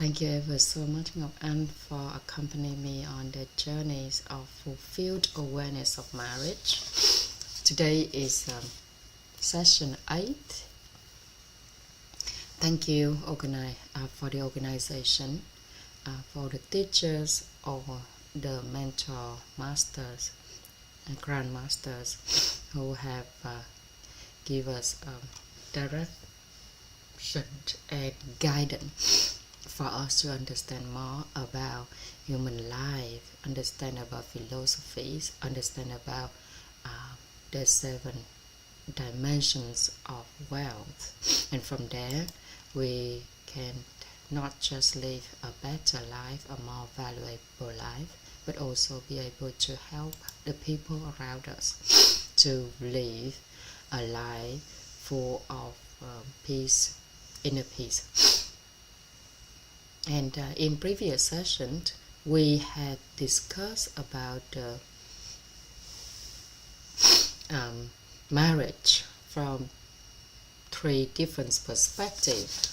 Thank you ever so much, Ngọc Anh, for accompanying me on the journeys of fulfilled awareness of marriage. Today is session 8. Thank you for the organization, for the teachers or the mentor masters and grandmasters who have given us direction and guidance for us to understand more about human life, understand about philosophies, understand about the 7 dimensions of wealth, and from there we can not just live a better life, a more valuable life, but also be able to help the people around us to live a life full of peace, inner peace. And in previous sessions, we had discussed about marriage from 3 different perspectives.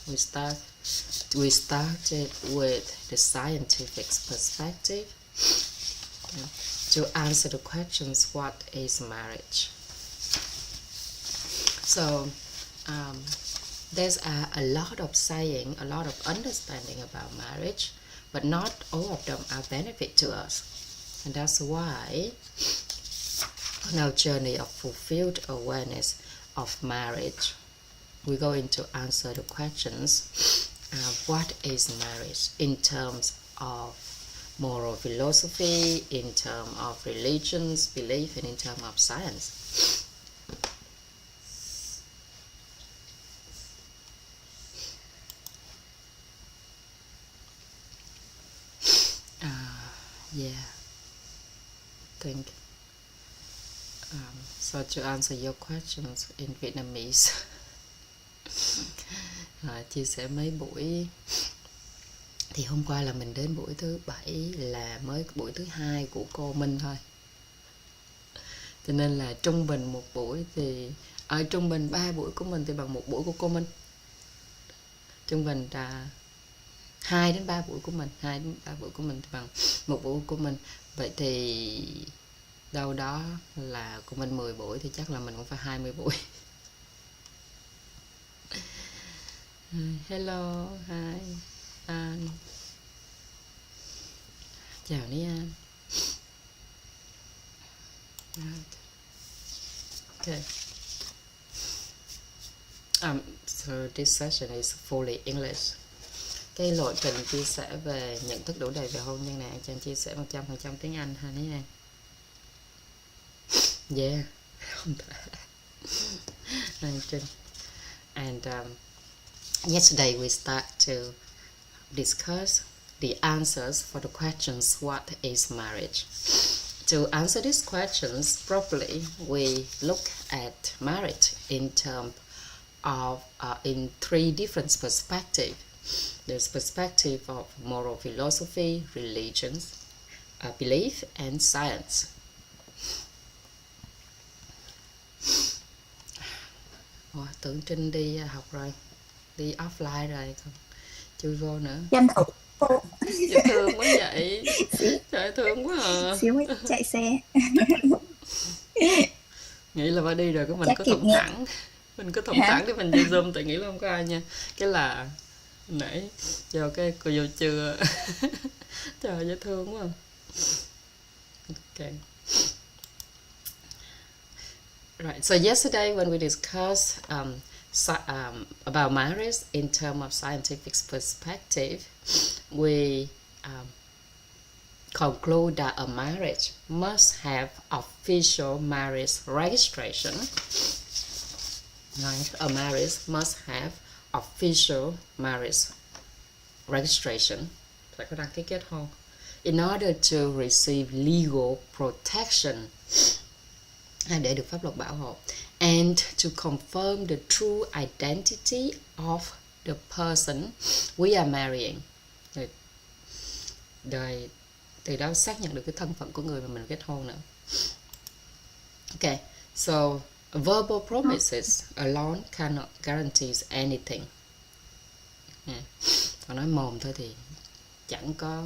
We started with the scientific perspective to answer the questions, what is marriage? So there's a lot of saying, a lot of understanding about marriage, but not all of them are benefit to us. And that's why on our journey of fulfilled awareness of marriage, we're going to answer the questions, what is marriage in terms of moral philosophy, in terms of religions, belief, and in terms of science. So to answer your questions in Vietnamese, chia sẻ mấy buổi. Thì hôm qua là mình đến buổi thứ 7, là mới buổi thứ 2 của cô Minh thôi. Cho nên là trung bình một buổi thì trung bình 3 buổi của mình thì bằng một buổi của cô Minh. Trung bình là 2 đến 3 buổi của mình, 2 đến 3 buổi của mình thì bằng một buổi của mình. Vậy thì đâu đó là của mình 10 buổi thì chắc là mình cũng phải 20 buổi. Hello, hi An. Chào Ní An. Okay. So this session is fully English. Cái lộ trình chia sẻ về nhận thức đủ đầy về hôn nhân này, Trang chia sẻ 100% tiếng Anh ha Ní An. Yeah, không thể. And yesterday we start to discuss the answers for the questions, what is marriage? To answer these questions properly, we look at marriage in terms of in 3 different perspectives. There's perspective of moral philosophy, religions, belief, and science. Tưởng Trinh đi học rồi, đi offline rồi, còn chui vô nữa. Tranh thủ cô. Dễ thương quá vậy. Trời thương quá à. Xíu mới chạy xe. Nghĩ là phải đi rồi, cái mình Chắc có kịp thủng nghe. thẳng. Mình có thủng thẳng để mình vô Zoom, tại nghĩ là không có ai nha. Cái là nãy cho cái cô vô chưa. Trời dễ thương quá. Okay. Right. So yesterday when we discussed about marriage in terms of scientific perspective, we conclude that a marriage must have official marriage registration. Right. A marriage must have official marriage registration. Phải có đăng ký kết hôn. In order to receive legal protection, để được pháp luật bảo hộ, and to confirm the true identity of the person we are marrying. Rồi từ đó xác nhận được cái thân phận của người mà mình kết hôn nữa. Okay, so verbal promises alone cannot guarantee anything. Còn nói mồm thôi thì chẳng có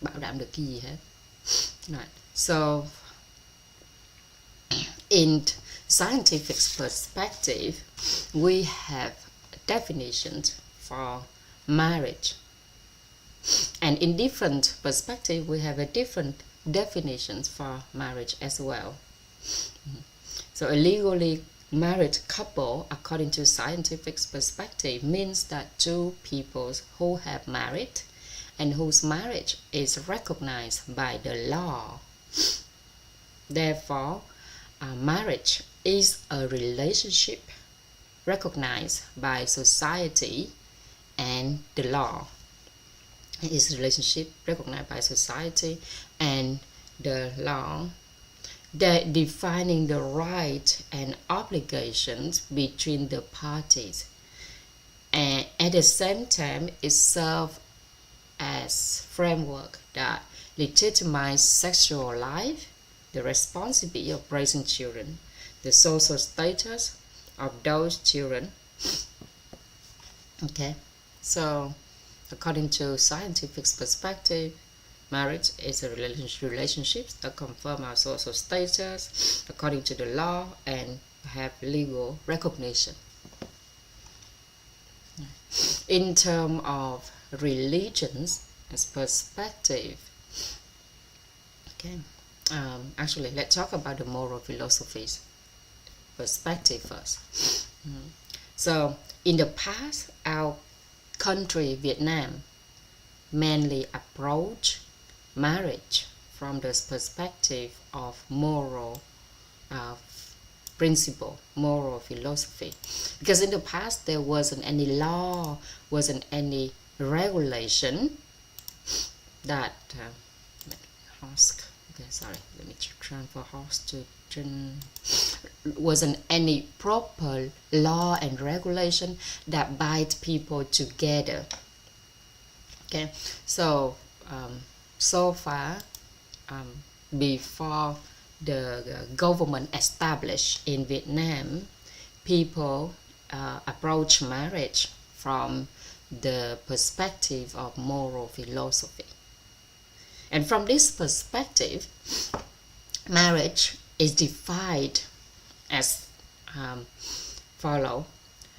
bảo đảm được cái gì hết. Right. So in scientific perspective, we have definitions for marriage, and in different perspective we have a different definitions for marriage as well. So a legally married couple, according to scientific perspective, means that two people who have married and whose marriage is recognized by the law. Therefore, marriage is a relationship recognized by society and the law. It is a relationship recognized by society and the law, that defining the rights and obligations between the parties, and at the same time it serves as framework that legitimizes sexual life, the responsibility of raising children, the social status of those children. Okay, so according to scientific perspective, marriage is a relationship that confirm our social status according to the law and have legal recognition. In terms of religions as perspective, okay, actually let's talk about the moral philosophies perspective first. So in the past, our country Vietnam mainly approach marriage from the perspective of moral principle, moral philosophy, because in the past there wasn't any law, wasn't any regulation that let me transfer host to wasn't any proper law and regulation that bind people together. Okay, so so far, before the government established in Vietnam, people approach marriage from the perspective of moral philosophy. And from this perspective, marriage is defined as follow.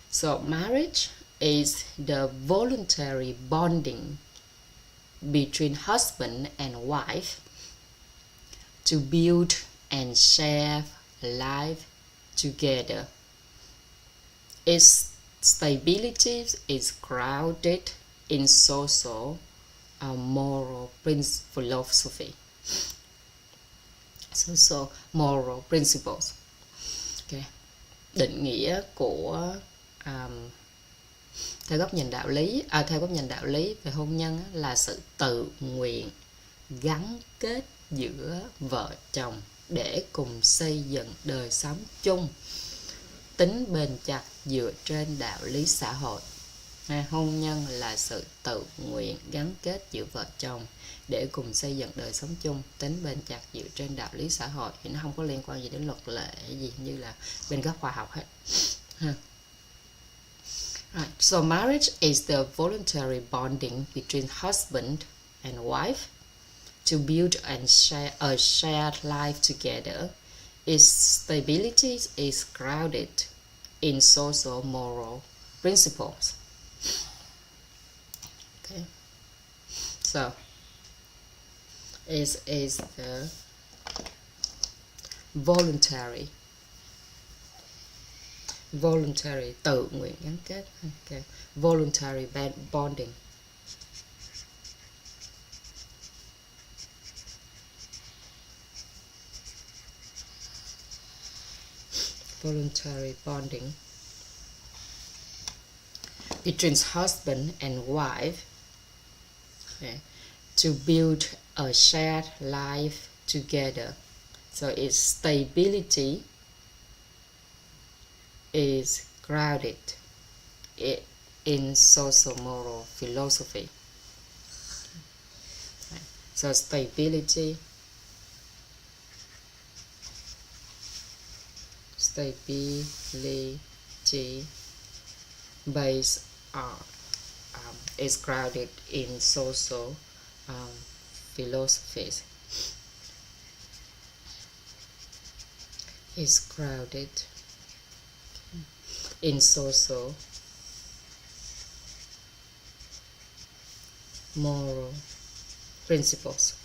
So marriage is the voluntary bonding between husband and wife to build and share life together. Its stability is grounded in social moral philosophy, social moral principles. Okay. Định nghĩa của theo góc nhìn đạo lý về hôn nhân là sự tự nguyện gắn kết giữa vợ chồng để cùng xây dựng đời sống chung, tính bền chặt dựa trên đạo lý xã hội. Hôn nhân là sự tự nguyện gắn kết giữa vợ chồng để cùng xây dựng đời sống chung, tính bền chặt dựa trên đạo lý xã hội. Thì nó không có liên quan gì đến luật lệ gì như là bên góc khoa học hết. Right. So marriage is the voluntary bonding between husband and wife to build and share a shared life together. Its stability is grounded in social moral principles. Okay. So is the voluntary tự nguyện gắn kết. Okay. Voluntary bonding. Voluntary bonding between husband and wife, okay, to build a shared life together. So its stability is grounded in social moral philosophy. So stability based on is grounded in social philosophies. Is grounded in social moral principles.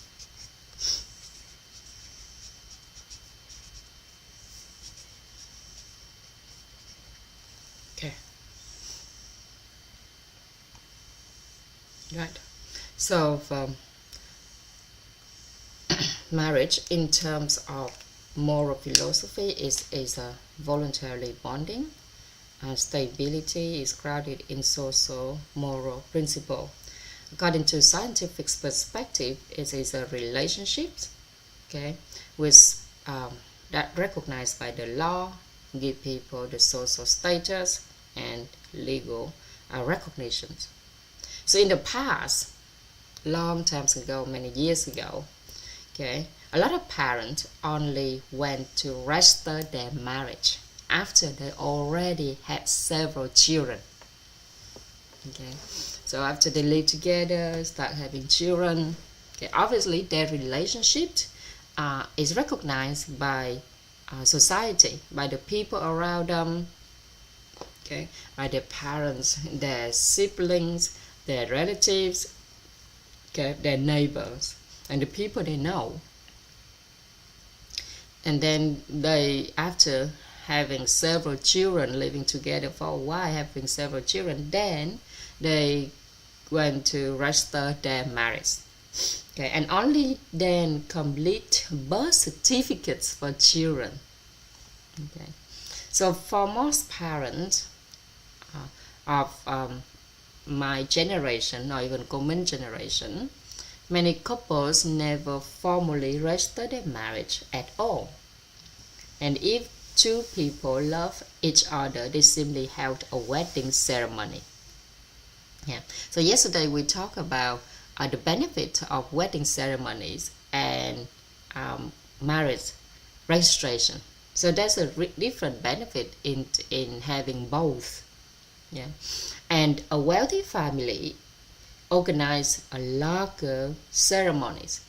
Okay. Right. So marriage in terms of moral philosophy is a voluntarily bonding. Stability is grounded in social moral principle. According to scientific perspective, it is a relationship, okay, with that recognized by the law, give people the social status and legal recognitions. So in the past, long times ago, many years ago, okay, a lot of parents only went to register their marriage after they already had several children. Okay, so after they live together, start having children, okay, obviously their relationship is recognized by society, by the people around them, okay, by their parents, their siblings, their relatives, okay, their neighbors, and the people they know. And then they, after having several children, living together for a while, having several children, then they went to register their marriage. Okay, and only then complete birth certificates for children. Okay, so for most parents of my generation or even common generation, many couples never formally register their marriage at all. And if two people love each other, they simply held a wedding ceremony. Yeah. So yesterday we talked about the benefit of wedding ceremonies and marriage registration. So there's a different benefit in having both. Yeah. And a wealthy family organize a larger ceremonies.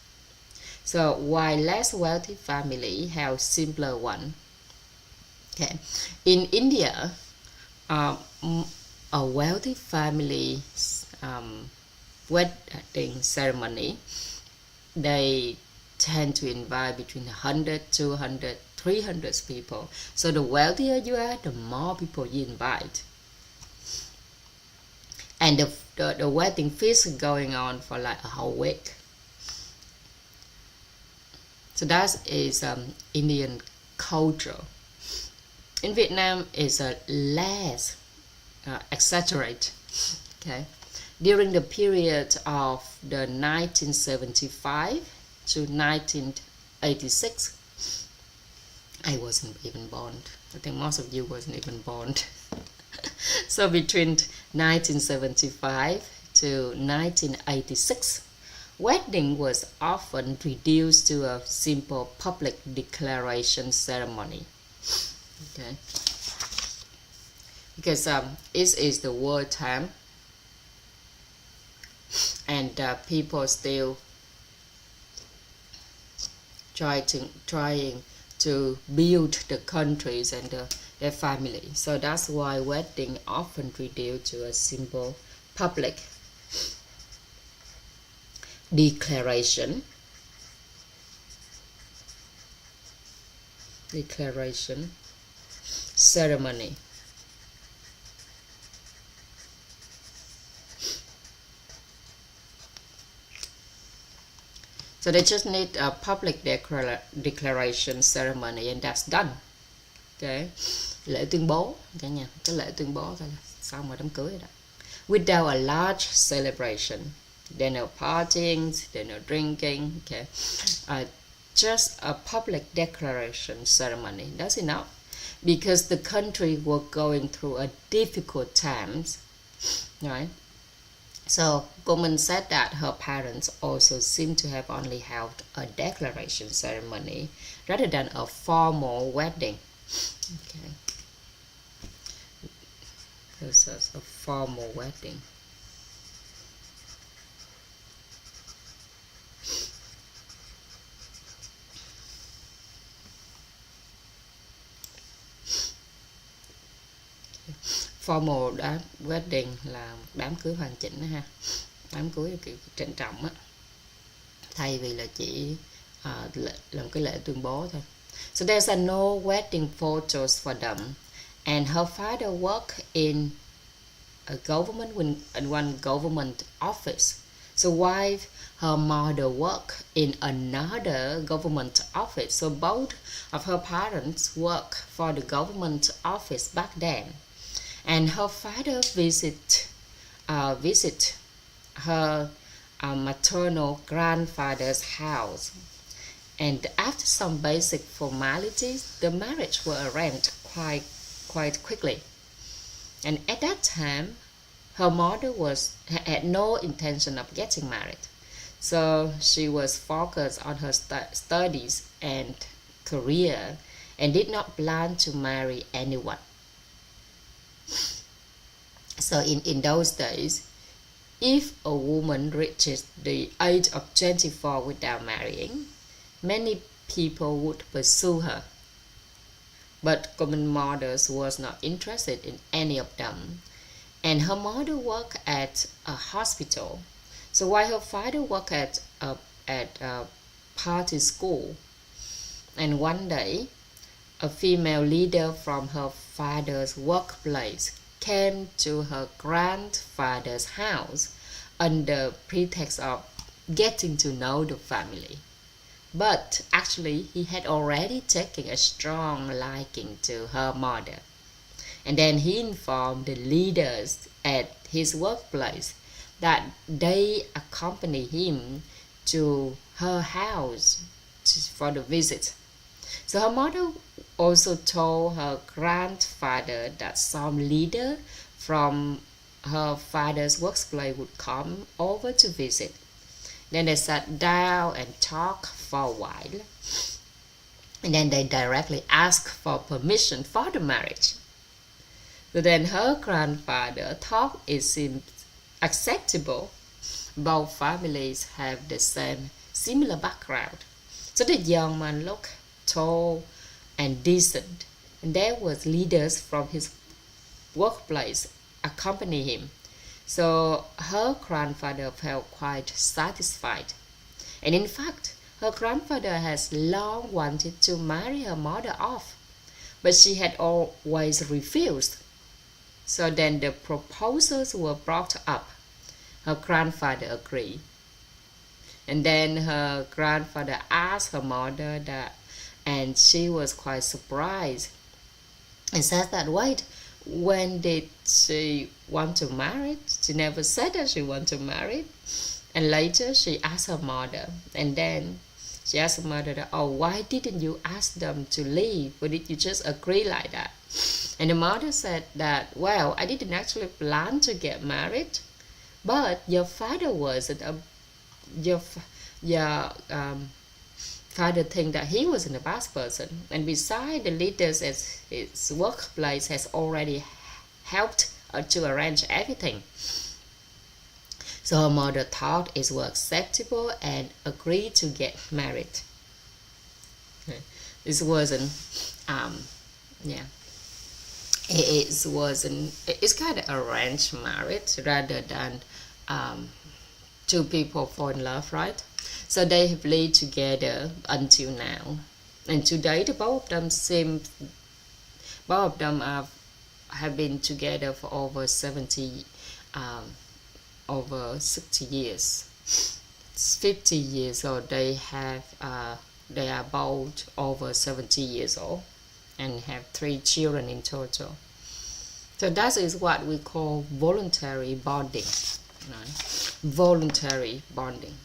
So while less wealthy family have simpler one. Okay. In India, a wealthy family wedding ceremony, they tend to invite between 100, 200, 300 people. So the wealthier you are, the more people you invite. And the wedding feast is going on for like a whole week. So that is Indian culture. In Vietnam, it's less exaggerate. Okay, during the period of the 1975 to 1986, I wasn't even born. I think most of you wasn't even born. So between 1975 to 1986, wedding was often reduced to a simple public declaration ceremony. Okay, because it is the war time, and people still trying to build the countries and their family. So that's why wedding often reduced to a simple public declaration ceremony. So they just need a public declaration ceremony and that's done. Okay, lễ tuyên bố, cả nhà, cái lễ tuyên bố thôi là xong rồi đám cưới rồi đó. Without a large celebration, there no partying, there no drinking. Okay, just a public declaration ceremony, that's enough, because the country was going through a difficult times, right? So woman said that her parents also seem to have only held a declaration ceremony rather than a formal wedding. Okay, this is a formal wedding. formal wedding là một đám cưới hoàn chỉnh đó ha, đám cưới kiểu trịnh trọng á, thay vì là chỉ làm cái lễ tuyên bố thôi. So there's no wedding photos for them, and her father worked in one government office. So while her mother worked in another government office, so both of her parents worked for the government office back then. And her father visit her maternal grandfather's house. And after some basic formalities, the marriage were arranged quite quickly. And at that time, her mother had no intention of getting married. So she was focused on her studies and career and did not plan to marry anyone. So in those days, if a woman reaches the age of 24 without marrying, many people would pursue her. But common mothers was not interested in any of them. And her mother worked at a hospital. So while her father worked at a party school, and one day, a female leader from her father's workplace came to her grandfather's house under pretext of getting to know the family. But actually, he had already taken a strong liking to her mother. And then he informed the leaders at his workplace that they accompany him to her house for the visit. So her mother also told her grandfather that some leader from her father's workplace would come over to visit. Then they sat down and talked for a while. And then they directly asked for permission for the marriage. So then her grandfather thought it seemed acceptable. Both families have the similar background. So the young man looked tall and decent, and there was leaders from his workplace accompany him. So her grandfather felt quite satisfied. And in fact, her grandfather has long wanted to marry her mother off, but she had always refused. So then the proposals were brought up. Her grandfather agreed. And then her grandfather asked her mother that, and she was quite surprised and said that, wait, when did she want to marry? She never said that she wanted to marry. And later she asked her mother, and then she asked her mother that, oh, why didn't you ask them to leave? Or did you just agree like that? And the mother said that, well, I didn't actually plan to get married, but your father wasn't your father think that he wasn't a bad person, and besides, the leaders at his workplace has already helped to arrange everything. So her mother thought it was acceptable and agreed to get married. This wasn't it's kind of arranged marriage rather than two people fall in love, right? So they have lived together until now, and today both of them have been together for over 60 years, 50 years old. They are both over 70 years old and have 3 children in total. So that is what we call voluntary bonding. Right? Voluntary bonding.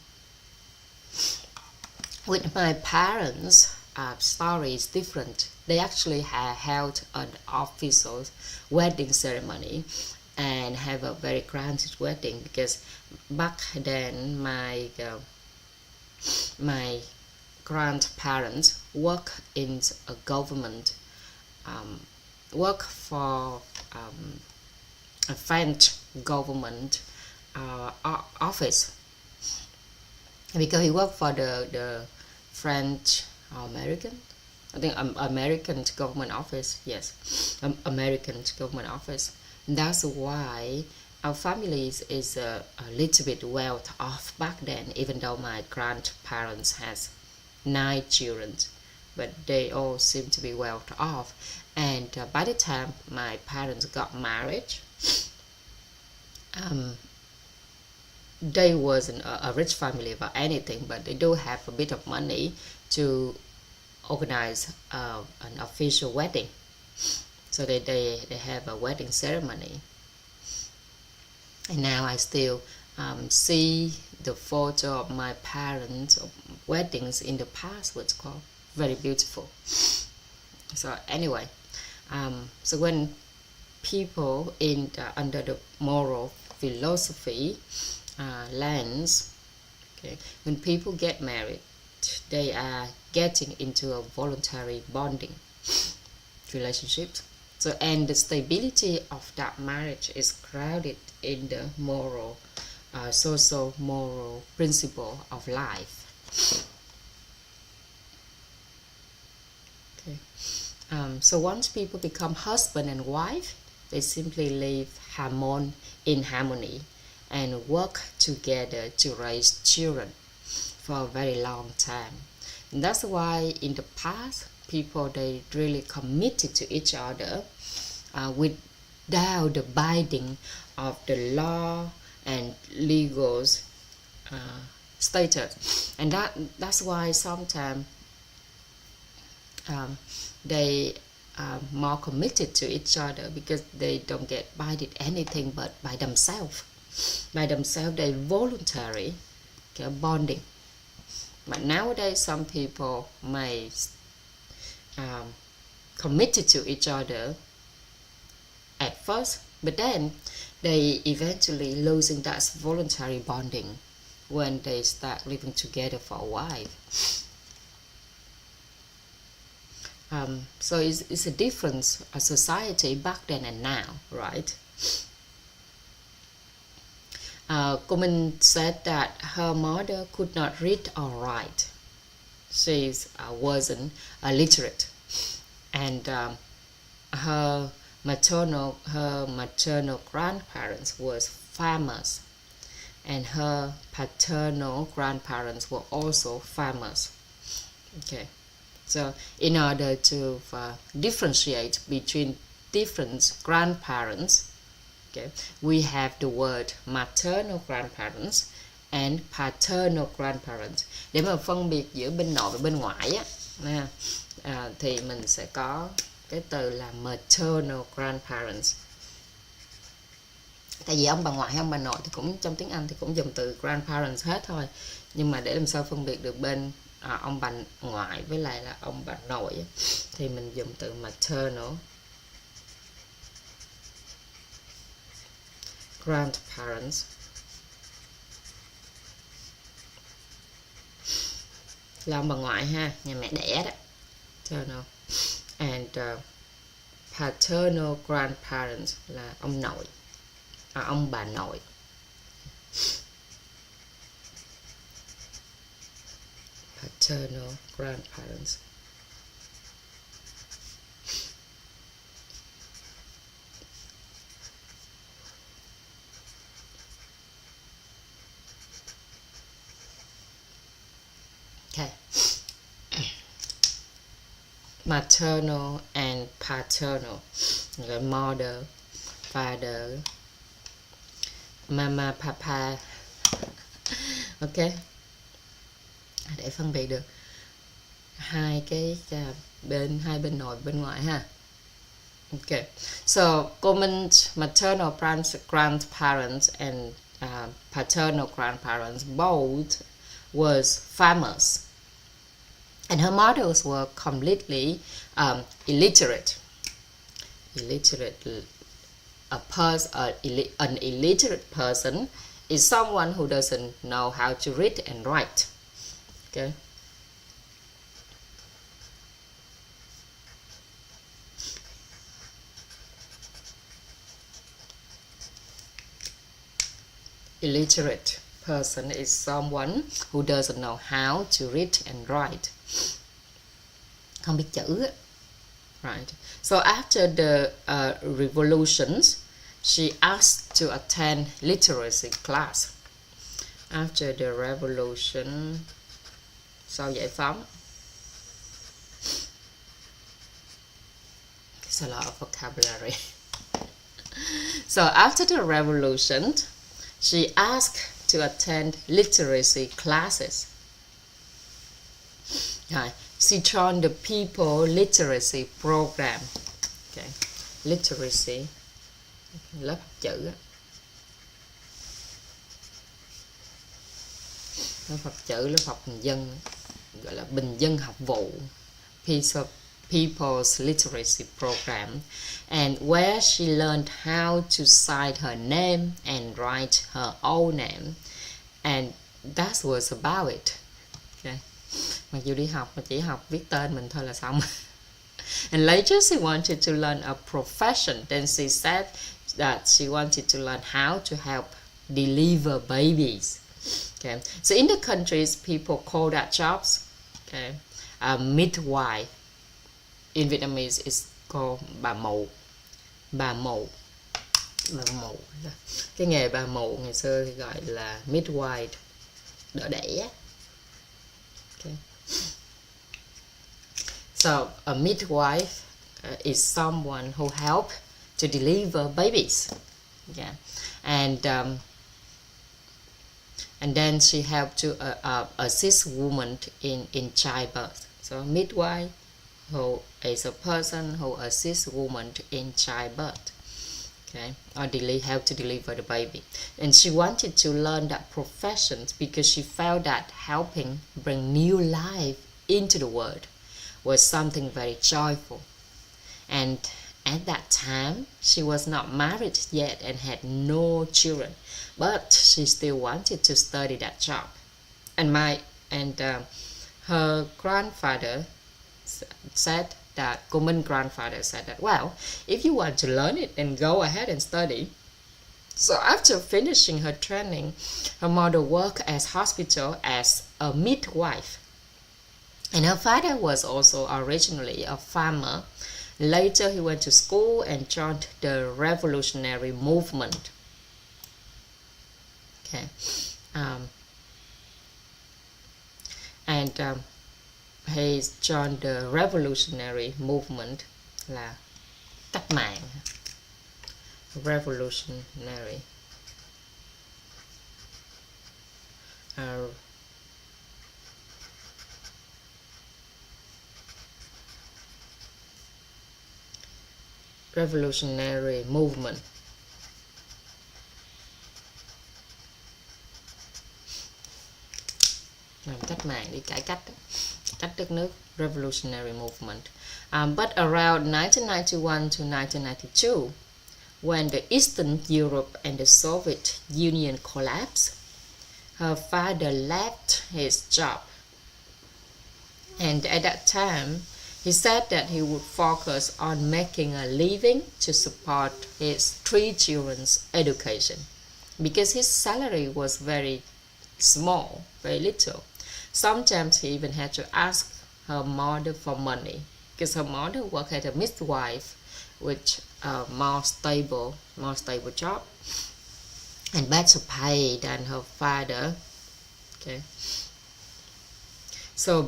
With my parents, story is different. They actually held an official wedding ceremony and have a very grand wedding, because back then my grandparents worked in a government, work for a French government office, because he worked for the French or American, I think American government office. Yes, American government office. That's why our families is a little bit well off back then, even though my grandparents has 9 children, but they all seem to be well off. And by the time my parents got married, they wasn't a rich family or anything, but they do have a bit of money to organize an official wedding. So they have a wedding ceremony. And now I still see the photo of my parents' weddings in the past, which called very beautiful. So anyway, so when people in under the moral philosophy lens, okay, when people get married, they are getting into a voluntary bonding relationships. So, and the stability of that marriage is grounded in the moral, social moral principle of life. Okay. So once people become husband and wife, they simply live in harmony and work together to raise children for a very long time. And that's why in the past, people, they really committed to each other without the binding of the law and legal status. And that's why sometimes they are more committed to each other, because they don't get binded anything but by themselves. By themselves, they voluntary bonding. But nowadays, some people may committed to each other at first, but then they eventually losing that voluntary bonding when they start living together for a while. So it's a difference, a society back then and now, right? Cô Minh said that her mother could not read or write. She wasn't literate, and her maternal grandparents was farmers, and her paternal grandparents were also farmers. Okay, so in order to differentiate between different grandparents, okay, we have the word maternal grandparents and paternal grandparents. Để mà phân biệt giữa bên nội và bên ngoại á, thì mình sẽ có cái từ là maternal grandparents. Tại vì ông bà ngoại hay ông bà nội thì cũng trong tiếng Anh thì cũng dùng từ grandparents hết thôi. Nhưng mà để làm sao phân biệt được bên ông bà ngoại với lại là ông bà nội á, thì mình dùng từ maternal grandparents. Là ông bà ngoại ha, nhà mẹ đẻ đó. Paternal. And paternal grandparents là ông nội, ông bà nội. Paternal grandparents. Okay. Maternal and paternal, like mother, father, mama, papa. Ok, để phân biệt được hai bên nội bên ngoại ha. Okay, so common maternal grandparents and paternal grandparents both was farmers. And her mothers were completely illiterate. An illiterate person is someone who doesn't know how to read and write. Okay. Illiterate person is someone who doesn't know how to read and write. Không biết chữ. Right. So after the revolutions, she asked to attend literacy class. After the revolution, sau giải phóng. It's a lot of vocabulary. So after the revolution, she asked to attend literacy classes. She joined the People Literacy Program. Okay. Literacy, lớp học chữ á. Lớp học chữ, lớp học bình dân, gọi là bình dân học vụ. People's Literacy Program, and where she learned how to sign her name and write her own name, and that was about it. Okay. Mặc dù đi học mà chỉ học viết tên mình thôi là xong. And later she wanted to learn a profession. Then she said that she wanted to learn how to help deliver babies. Okay. So in the countries, people call that jobs, okay, a midwife. In Vietnamese, it's called bà mụ. Bà mụ. Bà mụ. Cái nghề bà mụ ngày xưa thì gọi là midwife, đỡ đẻ. Okay. So a midwife is someone who help to deliver babies. Yeah. And then she helped to assist women in childbirth. So midwife, who is a person who assists women in childbirth, okay, or help to deliver the baby. And she wanted to learn that profession because she felt that helping bring new life into the world was something very joyful. And at that time, she was not married yet and had no children, but she still wanted to study that job. And her grandfather said that, cô Minh grandfather said that, well, if you want to learn it, then go ahead and study. So after finishing her training, her mother worked as hospital as a midwife. And her father was also originally a farmer. Later, he went to school and joined the revolutionary movement. Okay. He joined the revolutionary movement, là cách mạng. Revolutionary. Revolutionary movement. Làm cách mạng đi cải cách đất nước, revolutionary movement. But around 1991 to 1992, when the Eastern Europe and the Soviet Union collapsed, her father left his job. And at that time, he said that he would focus on making a living to support his 3 children's education, because his salary was very small, very little. Sometimes he even had to ask her mother for money, because her mother worked as a midwife, which more stable job and better pay than her father. Okay. So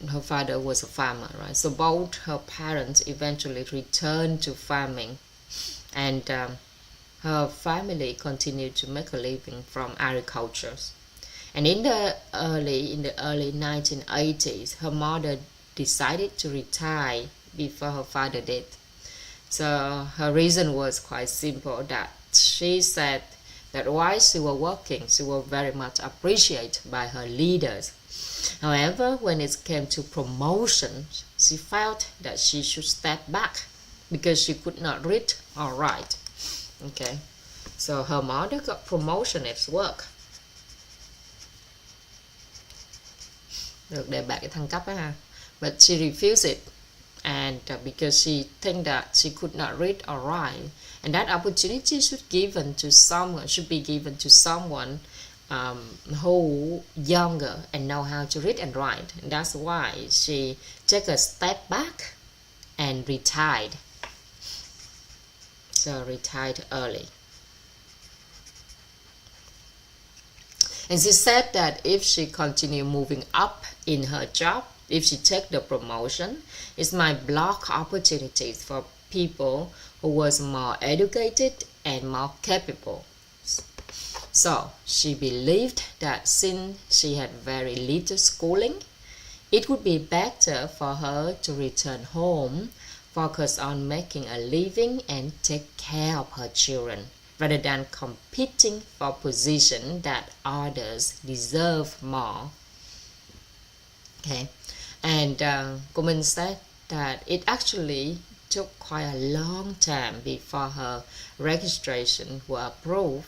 her father was a farmer, right? So both her parents eventually returned to farming, and her family continued to make a living from agriculture. And in the early 1980s, her mother decided to retire before her father did. So her reason was quite simple, that she said that while she was working, she was very much appreciated by her leaders. However, when it came to promotion, she felt that she should step back because she could not read or write. Okay, so her mother got promotion at work. Được đề bạt cái thăng cấp á ha. But she refused it, and because she think that she could not read or write, and that opportunity should be given to someone who younger and know how to read and write. And that's why she took a step back and retired. retired early. And she said that if she continue moving up in her job, if she take the promotion, it might block opportunities for people who was more educated and more capable. So she believed that since she had very little schooling, it would be better for her to return home, focus on making a living and take care of her children, rather than competing for positions that others deserve more. Okay, and cô Minh said that it actually took quite a long time before her registration were approved.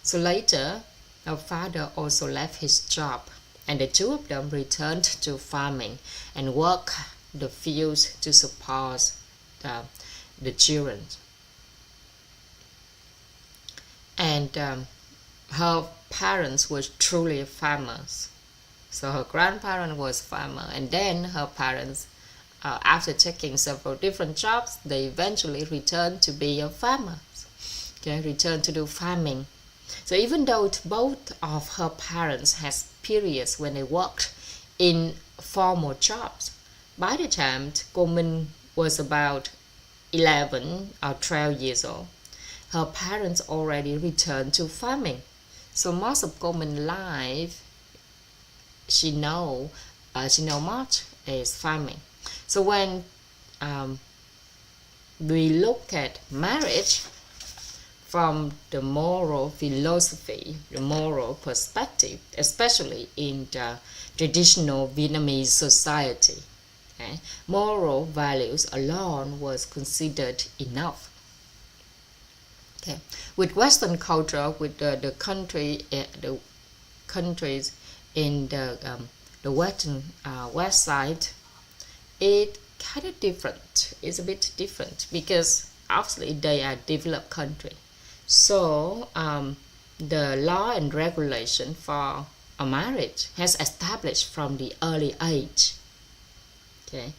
So later, her father also left his job, and the two of them returned to farming and worked the fields to support the children. And her parents were truly farmers. So her grandparents was farmer, and then her parents, after taking several different jobs, they eventually returned to be a farmer. Okay, returned to do farming. So even though both of her parents had periods when they worked in formal jobs, by the time cô Minh was about 11 or 12 years old, her parents already returned to farming. So most of cô Minh life, she know much is farming. So when we look at marriage from the moral philosophy, the moral perspective, especially in the traditional Vietnamese society, okay, moral values alone was considered enough. Okay, with Western culture, with the countries in the west side, it kind of different. It's a bit different because obviously they are developed country. So the law and regulation for a marriage has established from the early age. Okay,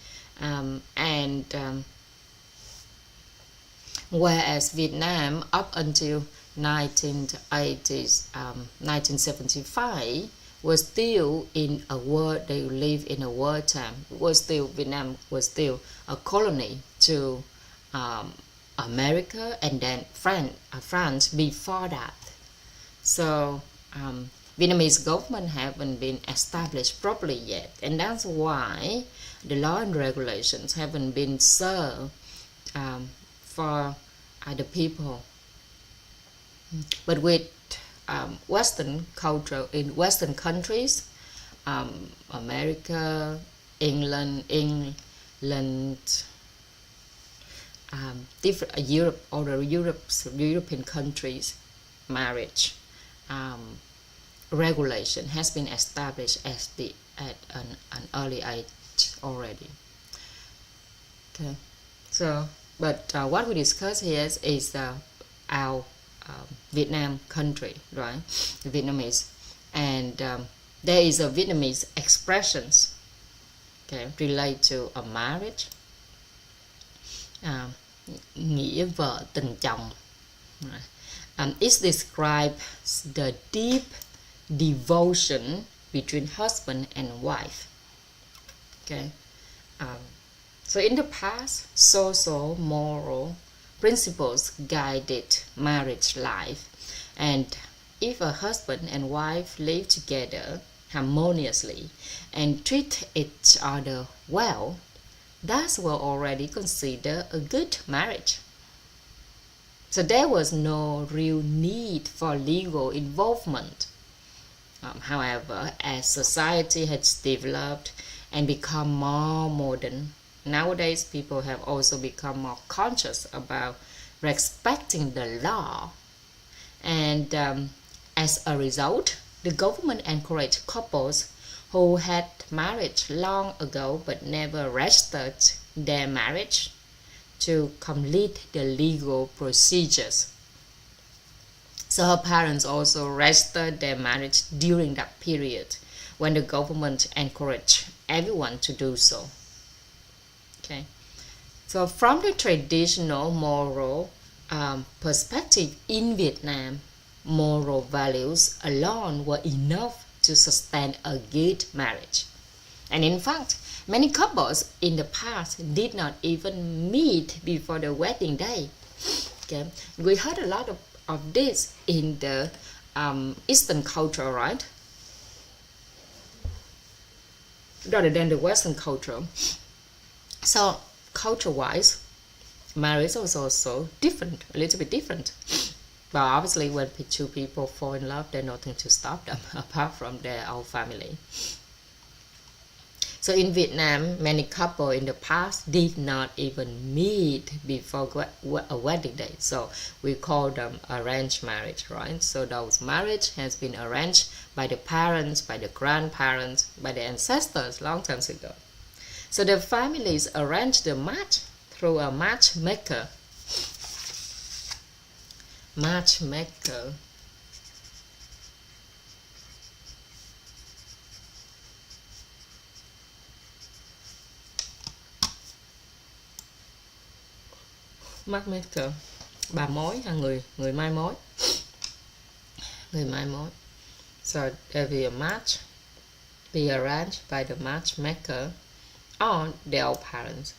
whereas Vietnam up until 1975 was still in a world, they live in a war time. Vietnam was still a colony to America and then France before that. So Vietnamese government haven't been established properly yet, and that's why the law and regulations haven't been served for the people. But with Western culture in Western countries, America, England, different Europe, or the European countries, marriage regulation has been established at an early age already. Okay, so but what we discuss here is our Vietnam country, right? The Vietnamese, and there is a Vietnamese expressions, okay, relate to a marriage. Nghĩa vợ tình chồng. It describes the deep devotion between husband and wife. Okay, so in the past, social moral principles guided marriage life, and if a husband and wife live together harmoniously and treat each other well, that was already considered a good marriage. So there was no real need for legal involvement. However, as society has developed and become more modern, nowadays people have also become more conscious about respecting the law, and as a result, the government encouraged couples who had marriage long ago but never registered their marriage to complete the legal procedures. So her parents also registered their marriage during that period when the government encouraged everyone to do so. Okay, so from the traditional moral perspective in Vietnam, moral values alone were enough to sustain a good marriage. And in fact, many couples in the past did not even meet before the wedding day. Okay, we heard a lot of this in the Eastern culture, right? Rather than the Western culture. So culture-wise, marriage was also different, a little bit different. But obviously, when two people fall in love, there's nothing to stop them apart from their own family. So in Vietnam, many couples in the past did not even meet before a wedding day. So we call them arranged marriage, right? So those marriage has been arranged by the parents, by the grandparents, by the ancestors long time ago. So the families arranged the match through a matchmaker. Matchmaker. Matchmaker, bà mối hay người mai mối. Người mai mối. So there will be a match be arranged by the matchmaker or their parents.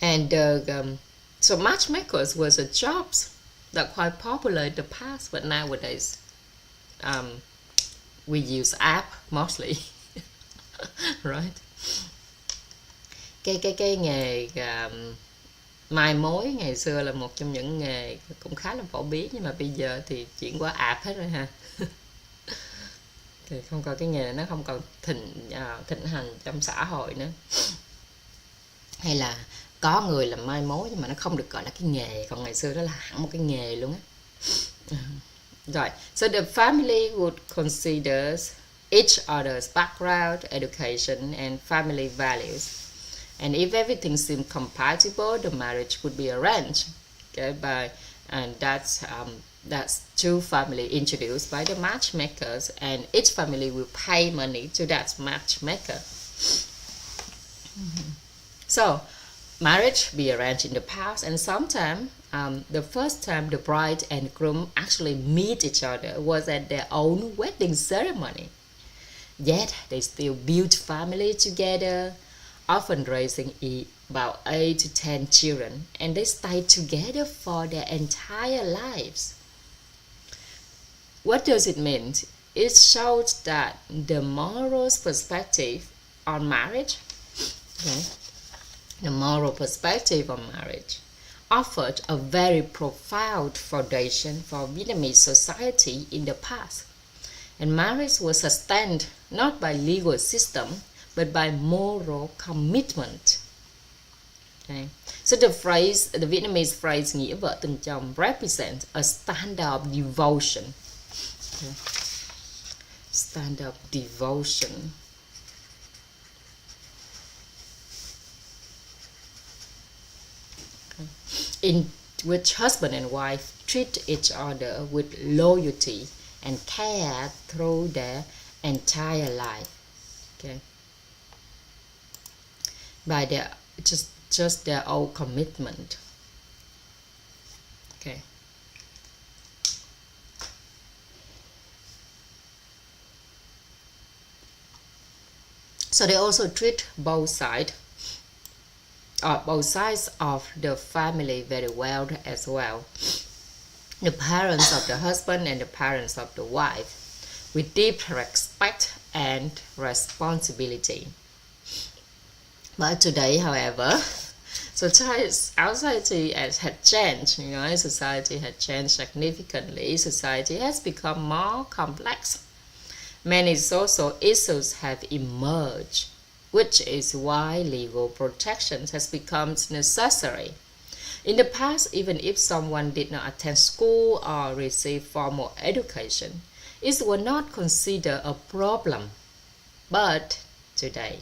And so matchmakers was a jobs that quite popular in the past, but nowadays we use app mostly. Right? Cái nghề mai mối ngày xưa là một trong những nghề cũng khá là phổ biến, nhưng mà bây giờ thì chuyển qua app hết rồi ha. Thì không còn cái nghề này, nó không còn thịnh hành trong xã hội nữa. Hay là có người làm mai mối nhưng mà nó không được gọi là cái nghề, còn ngày xưa đó là hẳn một cái nghề luôn á. Rồi, so the family would consider each other's background, education and family values. And if everything seemed compatible, the marriage would be arranged. Okay, and that's two family introduced by the matchmakers, and each family will pay money to that matchmaker. So marriage be arranged in the past, and sometimes the first time the bride and groom actually meet each other was at their own wedding ceremony. Yet they still built family together, often raising about 8 to 10 children, and they stayed together for their entire lives. What does it mean? It shows that the moral perspective on marriage, okay, the moral perspective on marriage offered a very profound foundation for Vietnamese society in the past. And marriage was sustained not by legal system, but by moral commitment. Okay. So the Vietnamese phrase nghĩa vợ tình chồng represents a standard of devotion. Okay. Standard of devotion. Okay. In which husband and wife treat each other with loyalty and care through their entire life. Okay. By their just their own commitment. Okay. So they also treat both sides of the family very well as well. The parents of the husband and the parents of the wife with deep respect and responsibility. But today, however, our society had changed. Society had changed significantly. Society has become more complex. Many social issues have emerged, which is why legal protection has become necessary. In the past, even if someone did not attend school or receive formal education, it was not considered a problem. But today,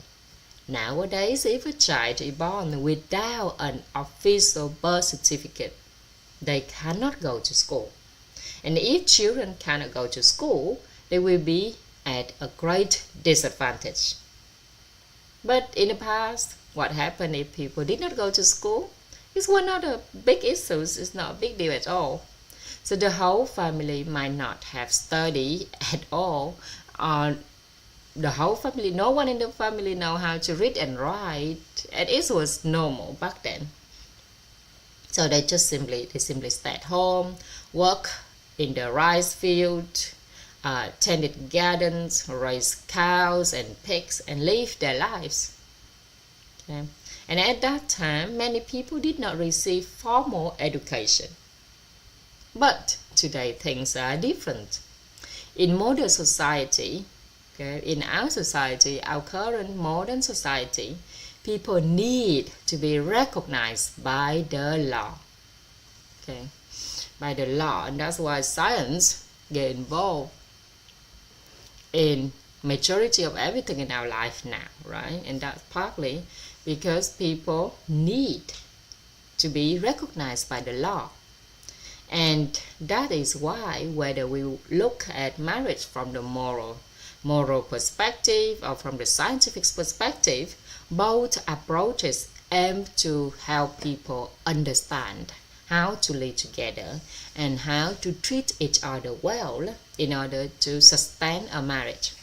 nowadays, if a child is born without an official birth certificate, they cannot go to school. And if children cannot go to school, they will be at a great disadvantage. But in the past, what happened if people did not go to school? It's one of the big issues. It's not a big deal at all. So the whole family might not have studied at all. The whole family, no one in the family know how to read and write, and it was normal back then. So they simply stay at home, work in the rice field, tended gardens, raised cows and pigs, and lived their lives. Okay. And at that time, many people did not receive formal education. But today things are different. In modern society, okay, in our society, our current modern society, people need to be recognized by the law. Okay, by the law, and that's why science get involved in majority of everything in our life now, right? And that's partly because people need to be recognized by the law. And that is why whether we look at marriage from the moral perspective or from the scientific perspective, both approaches aim to help people understand how to live together and how to treat each other well in order to sustain a marriage.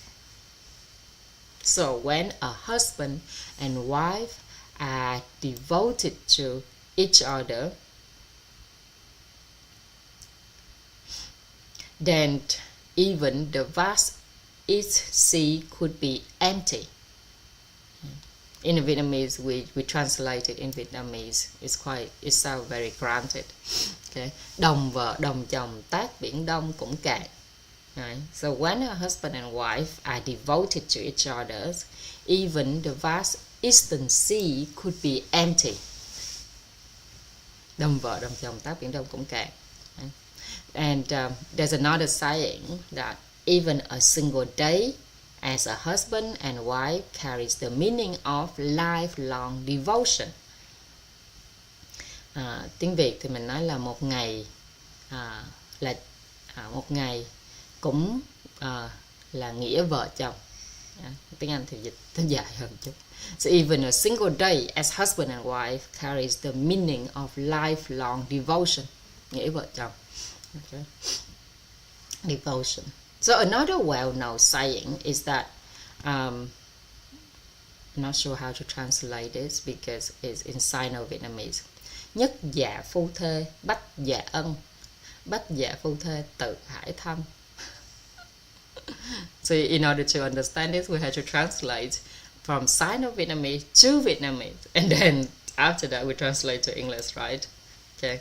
So when a husband and wife are devoted to each other, then even the vast East Sea could be empty. In Vietnamese, we translate it in Vietnamese. It sounds very granted. Okay, đồng vợ đồng chồng tác biển đông cũng cạn. Right? So when a husband and wife are devoted to each other, even the vast Eastern Sea could be empty. Đồng vợ đồng chồng tác biển đông cũng cạn. Right? And there's another saying that even a single day as a husband and wife carries the meaning of lifelong devotion. Tiếng Việt thì mình nói là một ngày một ngày cũng là nghĩa vợ chồng. Tiếng Anh thì dịch nó dài hơn chút. So even a single day as husband and wife carries the meaning of lifelong devotion. Nghĩa vợ chồng. Okay. Devotion. So another well-known saying is that I'm not sure how to translate this because it's in Sino-Vietnamese. Nhất dạ phu thê, bách dạ ân. Bách dạ phu thê, tự hải thăm. So in order to understand this, we have to translate from Sino-Vietnamese to Vietnamese, and then after that we translate to English, right? Okay.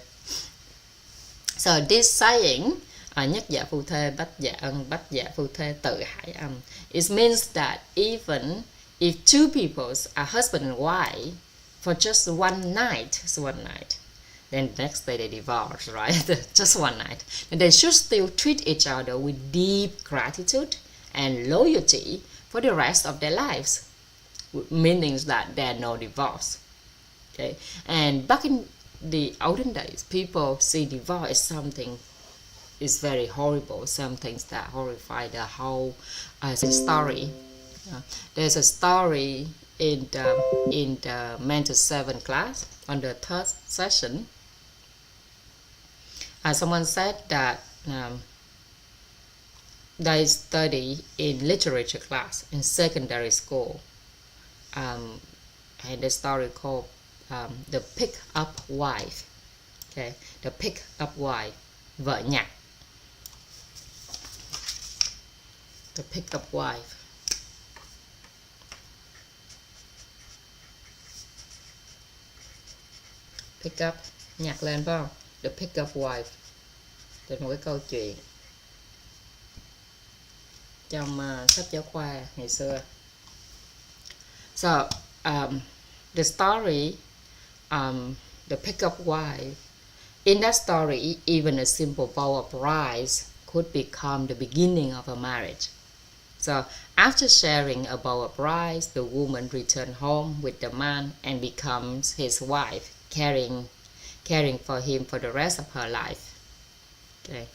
So this saying, nhất dạ phu thê, bách dạ ân, bách dạ phu thê, tự hải ân, it means that even if two people are husband and wife for just one night, then the next day they divorce, right? Just one night. And they should still treat each other with deep gratitude and loyalty for the rest of their lives, meaning that there are no divorce. Okay, and back in the olden days, people see divorce as something is very horrible, some things that horrify the whole story. There's a story in the Mentor 7 class on the third session. Someone said that they study in literature class in secondary school, and the story called the pick-up wife. Okay, the pick-up wife, vợ nhặt. The pick-up wife. Pick up, nhặt lên phải không? The pick-up wife. Đây một cái câu chuyện trong sách giáo khoa ngày xưa. So the story, the pick-up wife. In that story, even a simple bowl of rice could become the beginning of a marriage. So after sharing a bowl of rice, the woman returned home with the man and becomes his wife, caring for him for the rest of her life. Okay.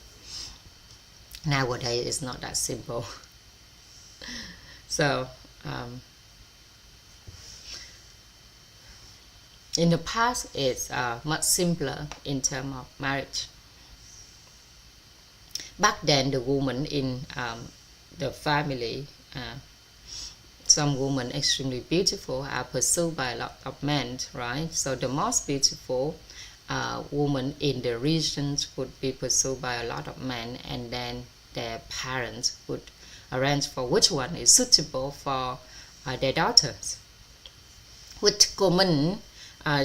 Nowadays, it's not that simple. So in the past, it's much simpler in terms of marriage. Back then, the woman in the family, some women extremely beautiful, are pursued by a lot of men, right? So the most beautiful woman in the regions would be pursued by a lot of men, and then their parents would arrange for which one is suitable for their daughters. With cô Minh,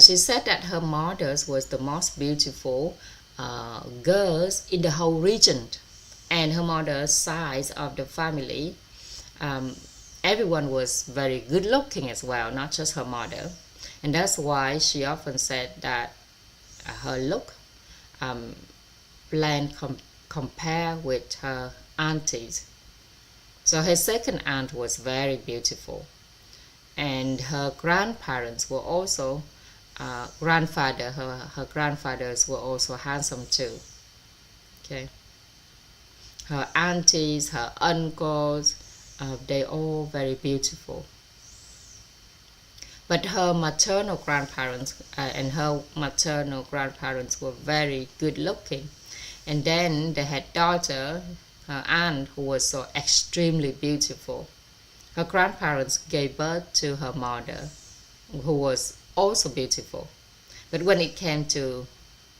she said that her mother was the most beautiful girls in the whole region, and her mother's side of the family, everyone was very good looking as well, not just her mother. And that's why she often said that her look compare with her aunties. So her second aunt was very beautiful, and her grandparents were also her grandfathers were also handsome too. Okay, her aunties, her uncles, they all very beautiful. But her maternal grandparents and her maternal grandparents were very good looking. And then they had daughter, her aunt, who was so extremely beautiful. Her grandparents gave birth to her mother, who was also beautiful. But when it came to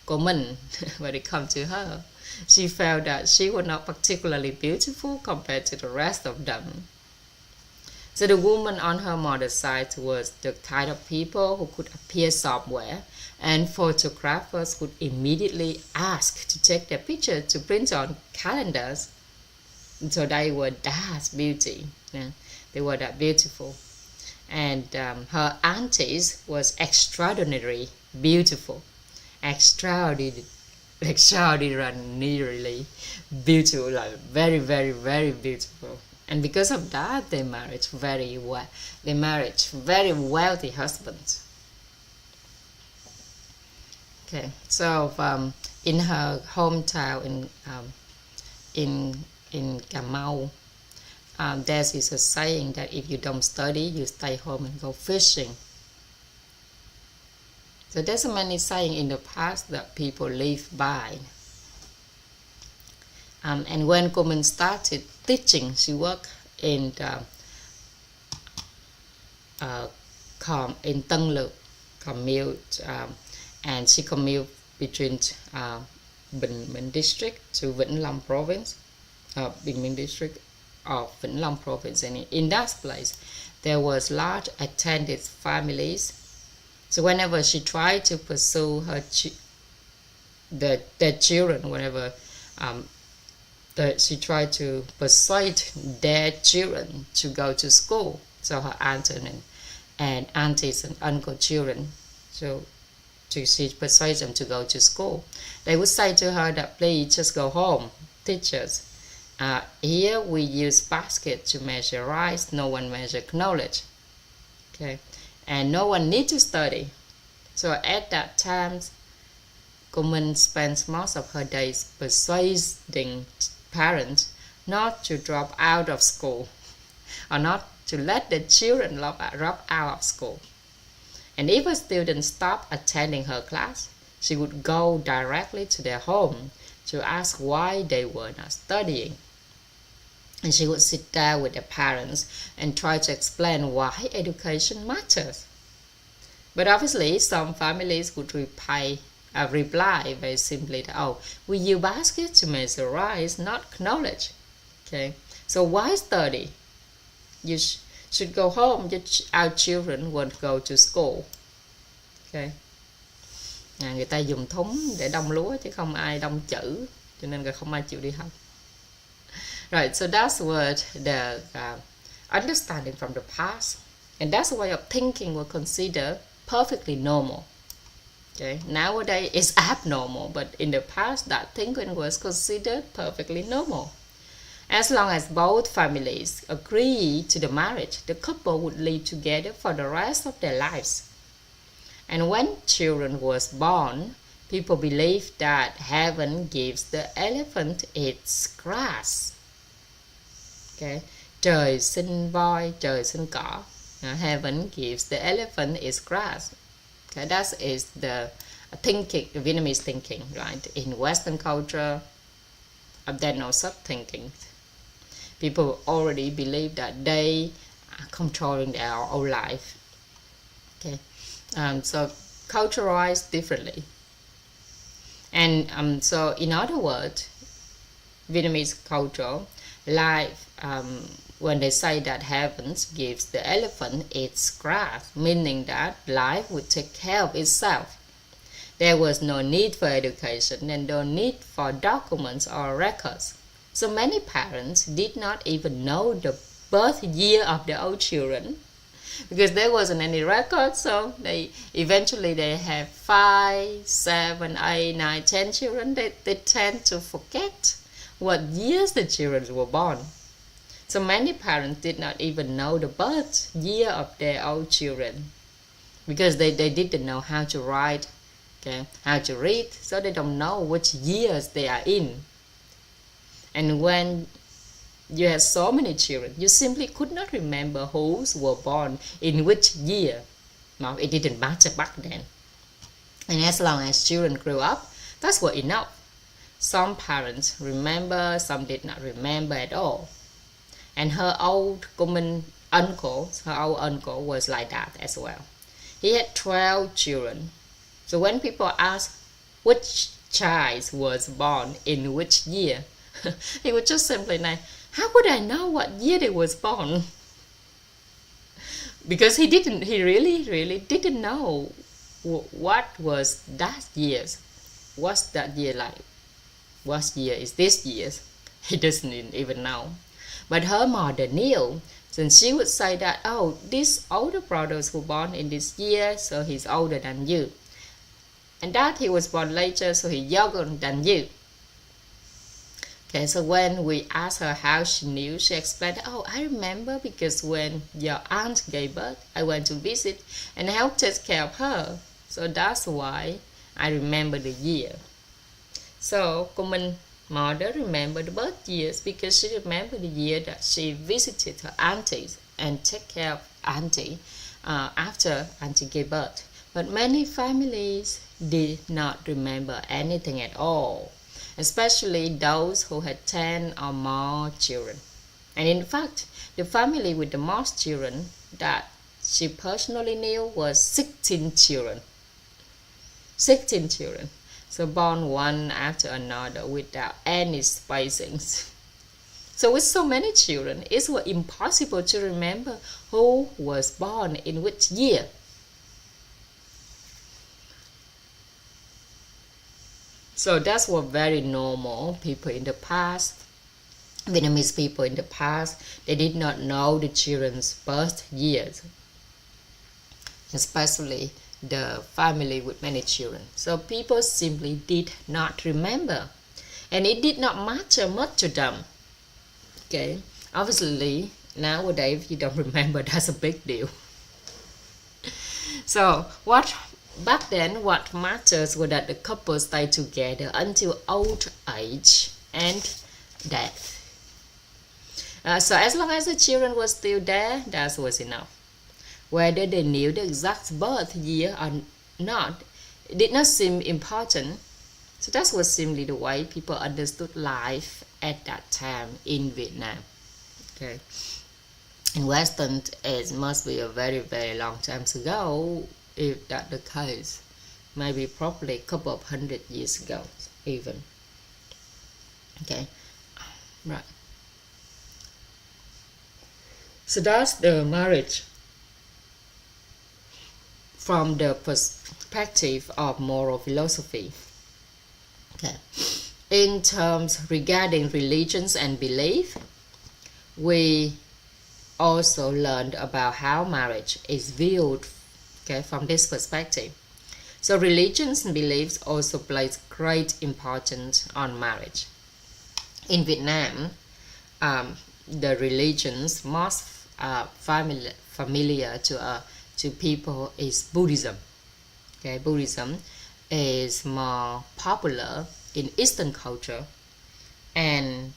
cô Minh, when it came to her, she felt that she was not particularly beautiful compared to the rest of them. So the woman on her mother's side was the kind of people who could appear somewhere, and photographers would immediately ask to take their picture to print on calendars. So they were that beauty. Yeah, they were that beautiful. And her aunties was extraordinarily beautiful. Extraordinarily beautiful, like very, very, very beautiful. And because of that, they married very well. They married very wealthy husbands. Okay, so in her hometown in Cà Mau, there's a saying that if you don't study, you stay home and go fishing. So there's many saying in the past that people live by. And when cô Minh started teaching, she worked in Tân Lược, commute, and she commute between Bình Minh district to Vĩnh Long province, Bình Minh district of Vĩnh Long province. And in that place, there was large attended families. So whenever she tried to pursue her their children, whenever she tried to persuade their children to go to school, so her aunt and aunties and uncle children, so she persuades them to go to school. They would say to her that please just go home, teachers. Here we use basket to measure rice, no one measure knowledge. Okay, and no one need to study. So at that time, cô Minh spends most of her days persuading parents not to drop out of school, or not to let the children drop out of school. And if a student stopped attending her class, she would go directly to their home to ask why they were not studying. And she would sit down with their parents and try to explain why education matters. But obviously, some families would reply very simply that, oh, we use basket to measure rice, not knowledge. Okay, so why study? You should go home. Our children won't go to school. Okay. Người ta dùng thúng để đông lúa chứ không ai đông chữ, cho nên là không ai chịu đi học. Right, so that's what the understanding from the past, and that's a way of thinking we'll consider perfectly normal. Okay, nowadays it's abnormal, but in the past that thinking was considered perfectly normal. As long as both families agree to the marriage, the couple would live together for the rest of their lives. And when children was born, people believe that heaven gives the elephant its grass. Okay, trời sinh voi, trời sinh cỏ. Heaven gives the elephant its grass. Okay, that is the thinking, the Vietnamese thinking, right? In Western culture, there are no such thinking. People already believe that they are controlling their own life. Okay, so culturalized differently. And so in other words, Vietnamese culture, life, when they say that heaven gives the elephant its grass, meaning that life would take care of itself. There was no need for education and no need for documents or records. So many parents did not even know the birth year of their own children because there wasn't any record. So they have 5, 7, 8, 9, 10 children. They tend to forget what years the children were born. So many parents did not even know the birth year of their own children because they didn't know how to write, okay, how to read, so they don't know which years they are in. And when you had so many children, you simply could not remember who were born in which year. No, it didn't matter back then. And as long as children grew up, that's what enough. Some parents remember, some did not remember at all. And her old uncle was like that as well. He had 12 children. So when people ask which child was born in which year, he would just simply say, how would I know what year they was born? Because he really didn't know what was that year. What's that year like? What year is this year? He doesn't even know. But her mother knew, and she would say that, oh, these older brothers were born in this year, so he's older than you. And that he was born later, so he's younger than you. Okay, so when we asked her how she knew, she explained, oh, I remember because when your aunt gave birth, I went to visit and helped take care of her. So that's why I remember the year. So, Kumin mother remembered the birth years because she remembered the year that she visited her aunties and took care of auntie after auntie gave birth. But many families did not remember anything at all, especially those who had 10 or more children. And in fact, the family with the most children that she personally knew was 16 children. 16 children. So born one after another without any spacings. So with so many children, it was impossible to remember who was born in which year. So that's what very normal people in the past, Vietnamese people in the past, they did not know the children's birth years, especially the family with many children. So people simply did not remember, and it did not matter much to them. Okay, obviously nowadays if you don't remember, that's a big deal. So back then what matters was that the couple stayed together until old age and death. So as long as the children were still there, that was enough. Whether they knew the exact birth year or not, it did not seem important. So that was simply the way people understood life at that time in Vietnam. Okay. In Western, it must be a very, very long time ago, if that's the case. Maybe probably a couple of 100 years ago, even. Okay, right. So that's the marriage from the perspective of moral philosophy. Okay. In terms regarding religions and belief, we also learned about how marriage is viewed, okay, from this perspective. So religions and beliefs also place great importance on marriage. In Vietnam, the religions most familiar to people is Buddhism. Okay, Buddhism is more popular in Eastern culture, and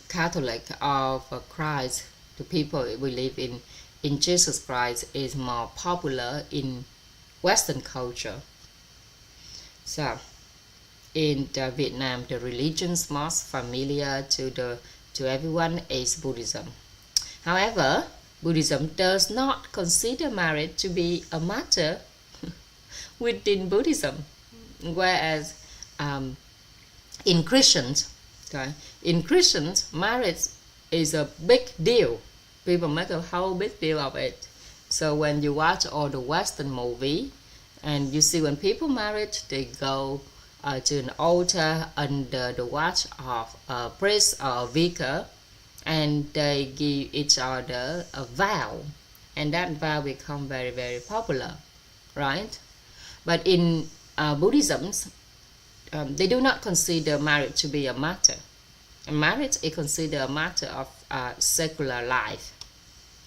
Catholic of Christ, the people who believe in Jesus Christ, is more popular in Western culture. So, in Vietnam, the religions most familiar to everyone is Buddhism. However, Buddhism does not consider marriage to be a matter within Buddhism, whereas in Christians, marriage is a big deal. People make a whole big deal of it. So when you watch all the Western movie, and you see when people marry, they go to an altar under the watch of a priest or a vicar, and they give each other a vow, and that vow become very, very popular, right? But in Buddhism, they do not consider marriage to be a matter. And marriage is considered a matter of secular life.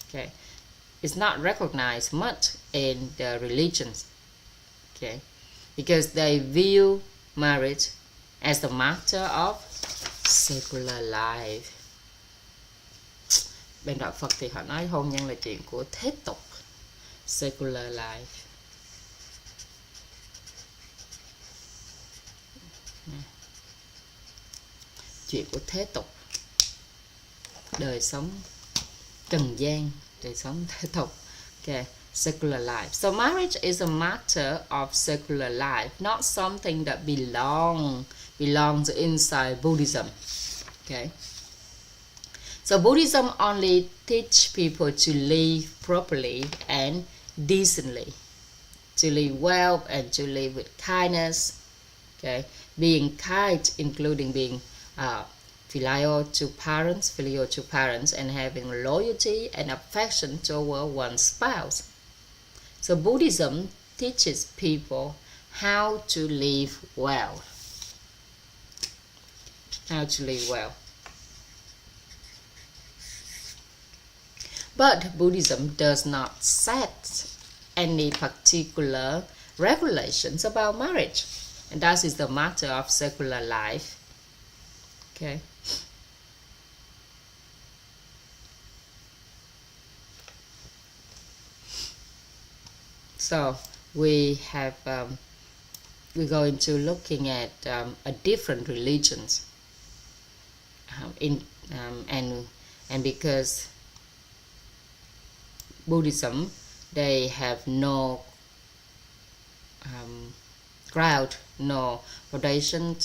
Okay, it's not recognized much in the religions. Okay, because they view marriage as a matter of secular life. Bên đạo Phật thì họ nói hôn nhân là chuyện của thế tục, secular life. Chuyện của thế tục, đời sống trần gian, đời sống thế tục. Okay, secular life. So marriage is a matter of secular life, not something that belongs inside Buddhism. Okay. So Buddhism only teach people to live properly and decently, to live well and to live with kindness. Okay, being kind, including being filial to parents, and having loyalty and affection toward one's spouse. So Buddhism teaches people how to live well. How to live well. But Buddhism does not set any particular regulations about marriage, and that is the matter of secular life. Okay. So we have we're going to looking at a different religions and because Buddhism, they have no ground, no foundation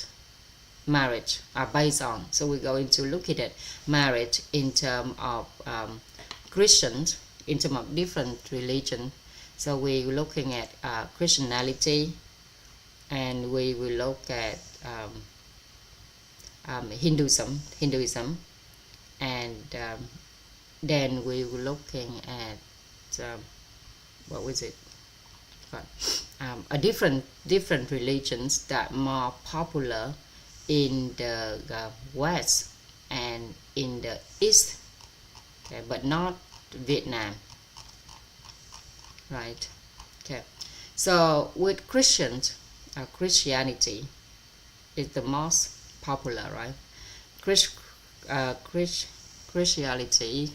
marriage are based on. So we're going to look at marriage in terms of Christians, in terms of different religion. So we're looking at Christianity, and we will look at Hinduism, and then we were looking at what was it? A different religions that are more popular in the West and in the East, okay, but not Vietnam, right? Okay, so with Christians, Christianity is the most popular, right? Christianity.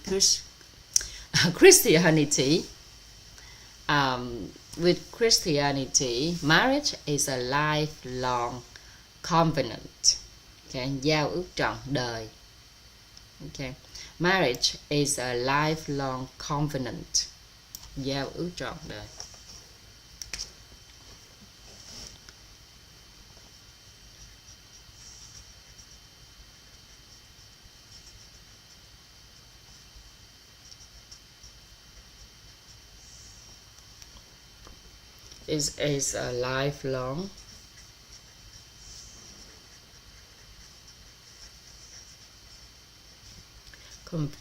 With Christianity, marriage is a lifelong covenant. Okay, giao ước trọn đời. Okay, marriage is a lifelong covenant. Giao ước trọn đời. Is a lifelong covenant.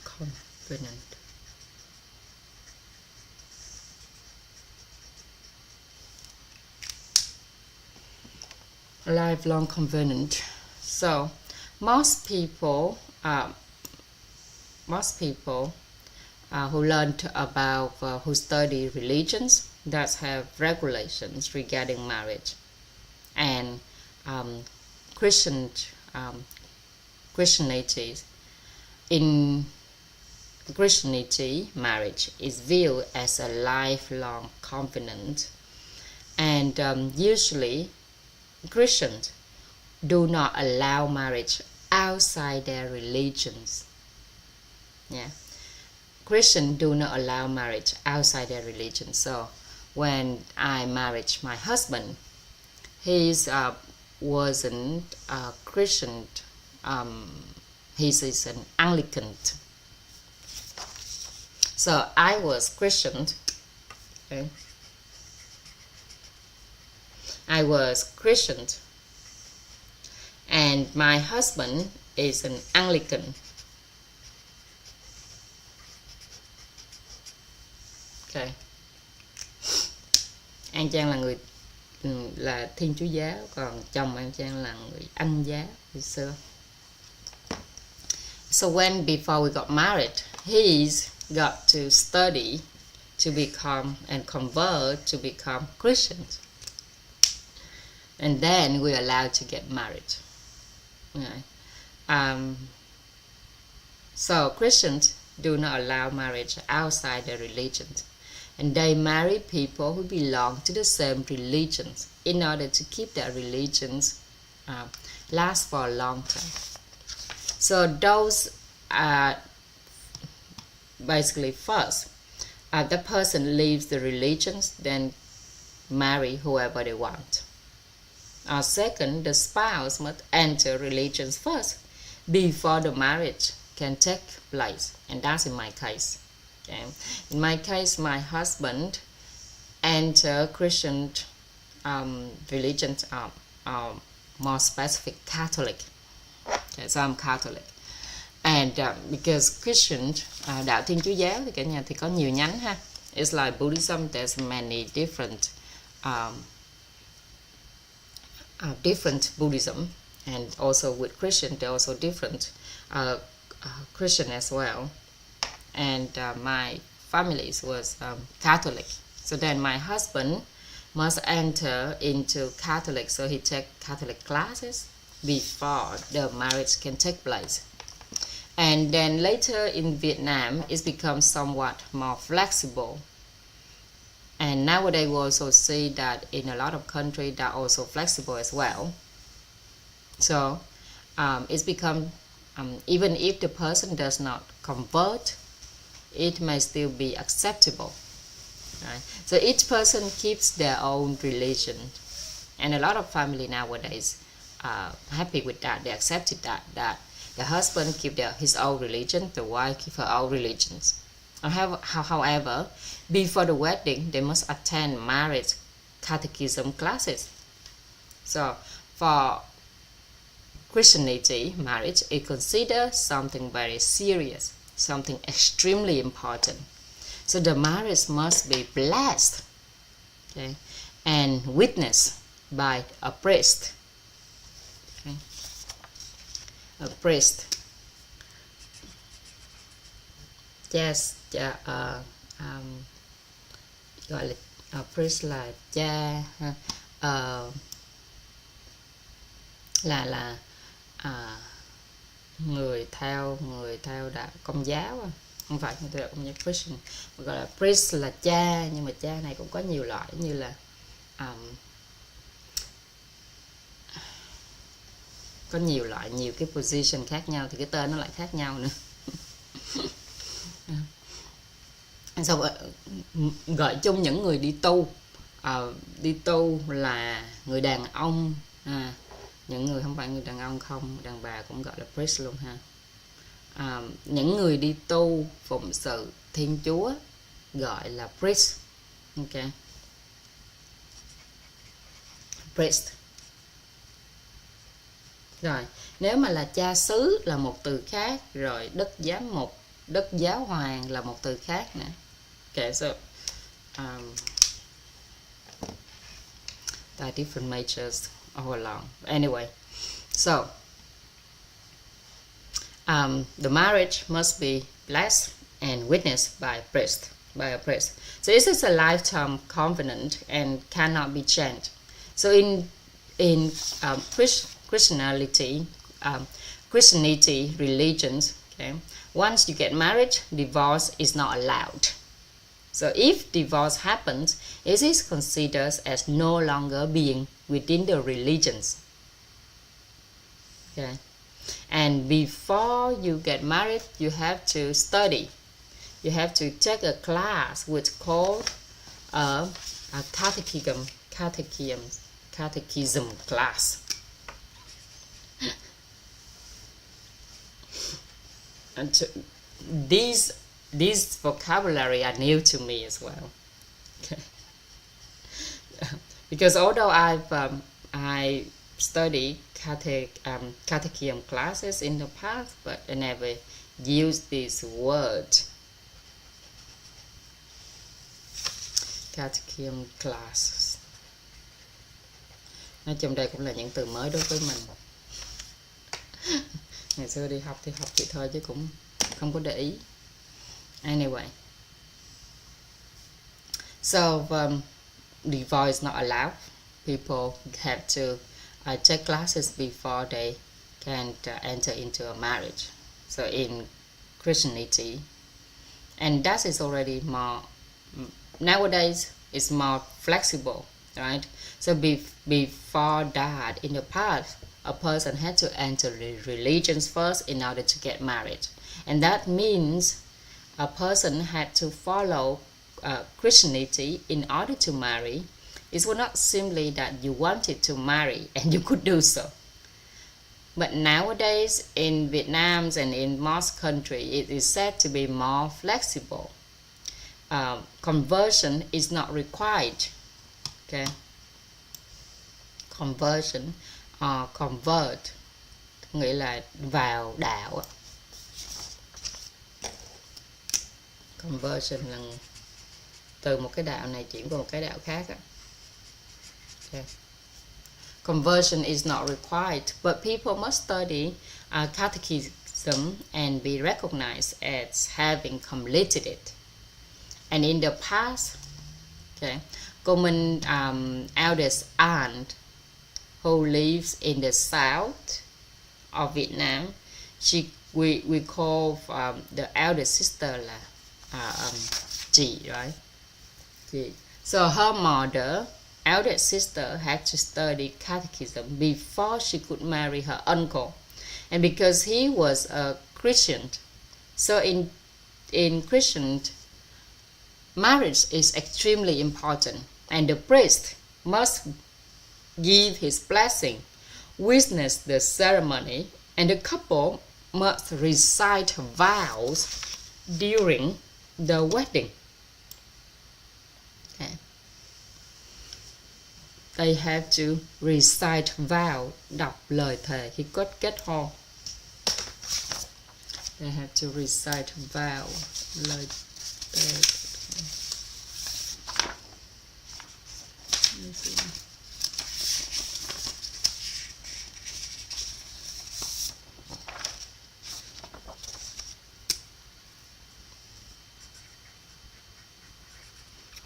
A lifelong covenant. So most people who learned about who study religions that have regulations regarding marriage, and Christianity in Christianity, marriage is viewed as a lifelong covenant, and usually Christians do not allow marriage outside their religions. Yeah, Christians do not allow marriage outside their religion. So when I married my husband, he wasn't a Christian. He is an Anglican. So I was Christian. Okay. I was Christian, and my husband is an Anglican. Okay. Anh Trang là Thiên Chúa giáo, còn chồng anh Trang là người Anh giáo hồi xưa. So when before we got married, he's got to study to become and convert to become Christians, and then we're allowed to get married. Okay. So Christians do not allow marriage outside their religions, and they marry people who belong to the same religions in order to keep their religions last for a long time. So those are basically first, the person leaves the religions, then marry whoever they want. Second, the spouse must enter religions first before the marriage can take place, and that's in my case. Okay. In my case, my husband entered Christian religions, more specific Catholic. Okay, so I'm Catholic. And because Christian, đạo Thiên Chúa giáo thì cả nhà thì có nhiều nhánh ha. It's like Buddhism, there's many different different Buddhism, and also with Christian, they're also different Christian as well. And my family was Catholic. So then my husband must enter into Catholic, so he take Catholic classes before the marriage can take place. And then later in Vietnam, it's become somewhat more flexible. And nowadays we also see that in a lot of countries that are also flexible as well. So it's become, even if the person does not convert, it may still be acceptable. Right? So each person keeps their own religion. And a lot of family nowadays are happy with that. They accepted that the husband keep his own religion, the wife keep her own religions. However, before the wedding, they must attend marriage catechism classes. So for Christianity, marriage is considered something very serious, something extremely important. So the marriage must be blessed, okay, and witnessed by a priest. Okay. A priest. Yes, gọi là priest là cha, là người theo đạo Công giáo, không phải người theo đạo Công giáo Christian, gọi là priest là cha, nhưng mà cha này cũng có nhiều loại, như là có nhiều loại, nhiều cái position khác nhau thì cái tên nó lại khác nhau nữa. Sau gọi chung những người đi tu, đi tu là người đàn ông, những người không phải người đàn ông không, đàn bà cũng gọi là priest luôn ha. Những người đi tu phụng sự Thiên Chúa gọi là priest. Ok, priest. Rồi nếu mà là cha xứ là một từ khác, rồi đức giám mục, đức giáo hoàng là một từ khác nữa. Okay, so there are different majors all along. Anyway, so the marriage must be blessed and witnessed by a priest. So this is a lifetime covenant and cannot be changed. So in Christianity religions, Okay, once you get married, divorce is not allowed. So if divorce happens, it is considered as no longer being within the religions. Okay, and before you get married, you have to study. You have to take a class which called a catechism class. And these vocabulary are new to me as well. Okay. Because although I studied catechism classes in the past, but I never used this word. Catechism classes. Nói chung đây cũng là những từ mới đối với mình. Ngày xưa đi học thì học vậy thôi chứ cũng không có để ý. Anyway, so divorce is not allowed. People have to take classes before they can enter into a marriage. So in Christianity, and that is already more nowadays. It's more flexible, right? So before that, in the past, a person had to enter the religions first in order to get married, and that means a person had to follow Christianity in order to marry. It was not simply that you wanted to marry and you could do so. But nowadays in Vietnam and in most countries, it is said to be more flexible. Conversion is not required. Okay. Conversion or convert nghĩa là vào đạo. Conversion là từ một cái đạo này chuyển qua một cái đạo khác. Okay. Conversion is not required, but people must study catechism and be recognized as having completed it. And in the past, okay, common eldest aunt who lives in the south of Vietnam, we call the eldest sister là chị, right? Chị. So her mother, eldest sister, had to study catechism before she could marry her uncle, and because he was a Christian, so in Christian, marriage is extremely important, and the priest must give his blessing, witness the ceremony, and the couple must recite vows during the wedding. Okay. They have to recite vow, đọc lời thề khi kết hôn. They have to recite vow, lời thề.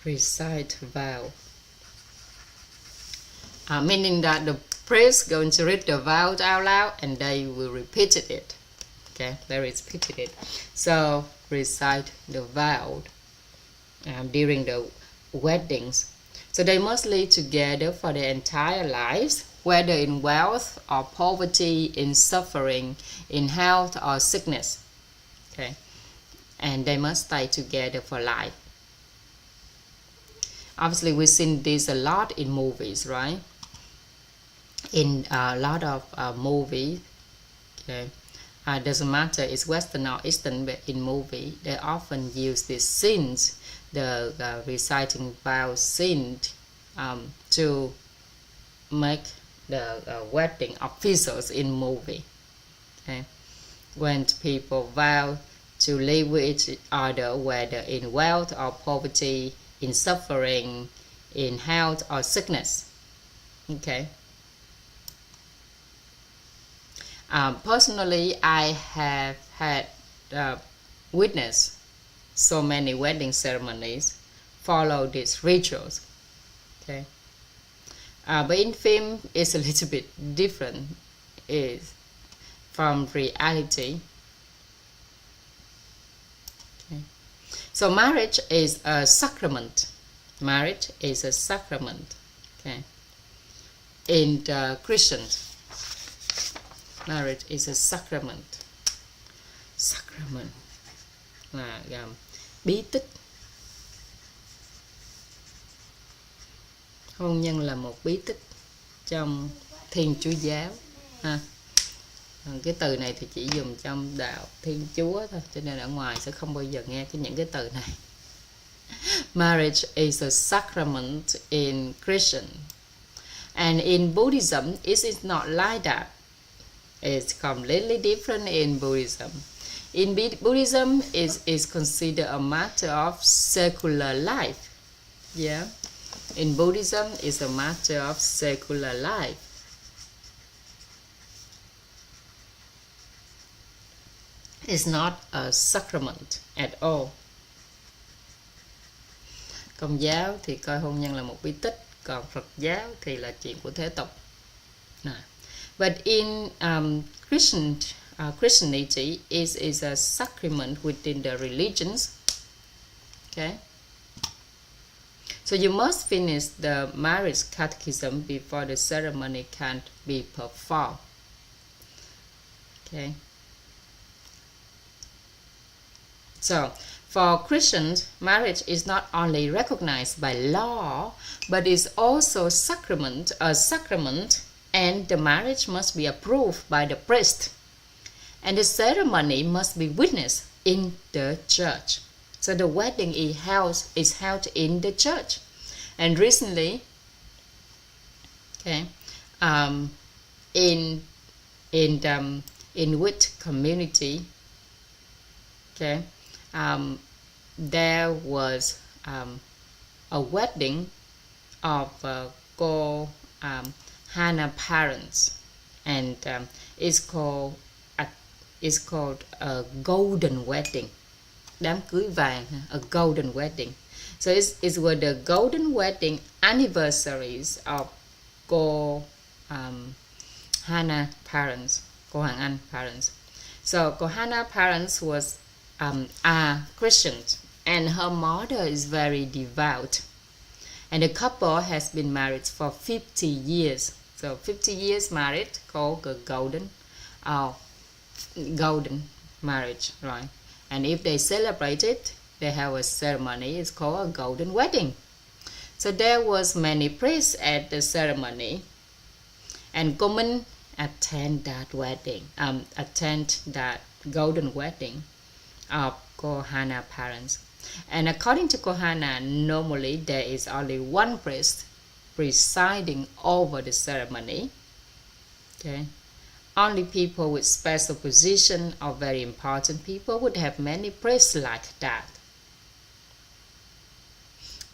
Recite vow, meaning that the priest going to read the vow out loud and they will repeat it. Okay, they repeated it. So recite the vow during the weddings. So they must live together for their entire lives, whether in wealth or poverty, in suffering, in health or sickness. Okay, and they must stay together for life. Obviously, we've seen this a lot in movies, right? In a lot of movies, okay, doesn't matter it's Western or Eastern, but in movie they often use these scenes, the reciting vow scene, to make the wedding officials in movie. Okay, when people vow to live with each other, whether in wealth or poverty, in suffering, in health or sickness. Okay. Personally, I have had witnessed so many wedding ceremonies follow these rituals. Okay. But in film, it's a little bit different from reality. So marriage is a sacrament. Marriage is a sacrament. Okay. In Christians, marriage is a sacrament. Sacrament là bí tích. Hôn nhân là một bí tích trong Thiên Chúa giáo ha. Cái từ này thì chỉ dùng trong đạo Thiên Chúa thôi, cho nên ở ngoài sẽ không bao giờ nghe những cái từ này. Marriage is a sacrament in Christian, and in Buddhism it is not like that. It's completely different in Buddhism. In Buddhism, it is considered a matter of secular life. Yeah, in Buddhism, it's a matter of secular life. It's not a sacrament at all. Công giáo thì coi hôn nhân là một bí tích, còn Phật giáo thì là chuyện của thế tục. But in Christianity, it is a sacrament within the religions. Okay. So you must finish the marriage catechism before the ceremony can be performed. Okay. So, for Christians, marriage is not only recognized by law, but is also a sacrament, and the marriage must be approved by the priest. And the ceremony must be witnessed in the church. So the wedding is held in the church. And recently, okay, in which community, okay, there was a wedding of Hannah parents, and it's called a golden wedding. Đám cưới vàng, a golden wedding. So it was the golden wedding anniversaries of Hannah parents, cô Hoàng Anh parents. So cô Hannah parents was are Christians, and her mother is very devout. And the couple has been married for 50 years. So 50 years married, called a golden marriage, right? And if they celebrate it, they have a ceremony. It's called a golden wedding. So there was many priests at the ceremony, and Common attend that wedding, attend that golden wedding of Kohana parents. And according to Kohana, normally there is only one priest presiding over the ceremony. Okay. Only people with special position or very important people would have many priests like that.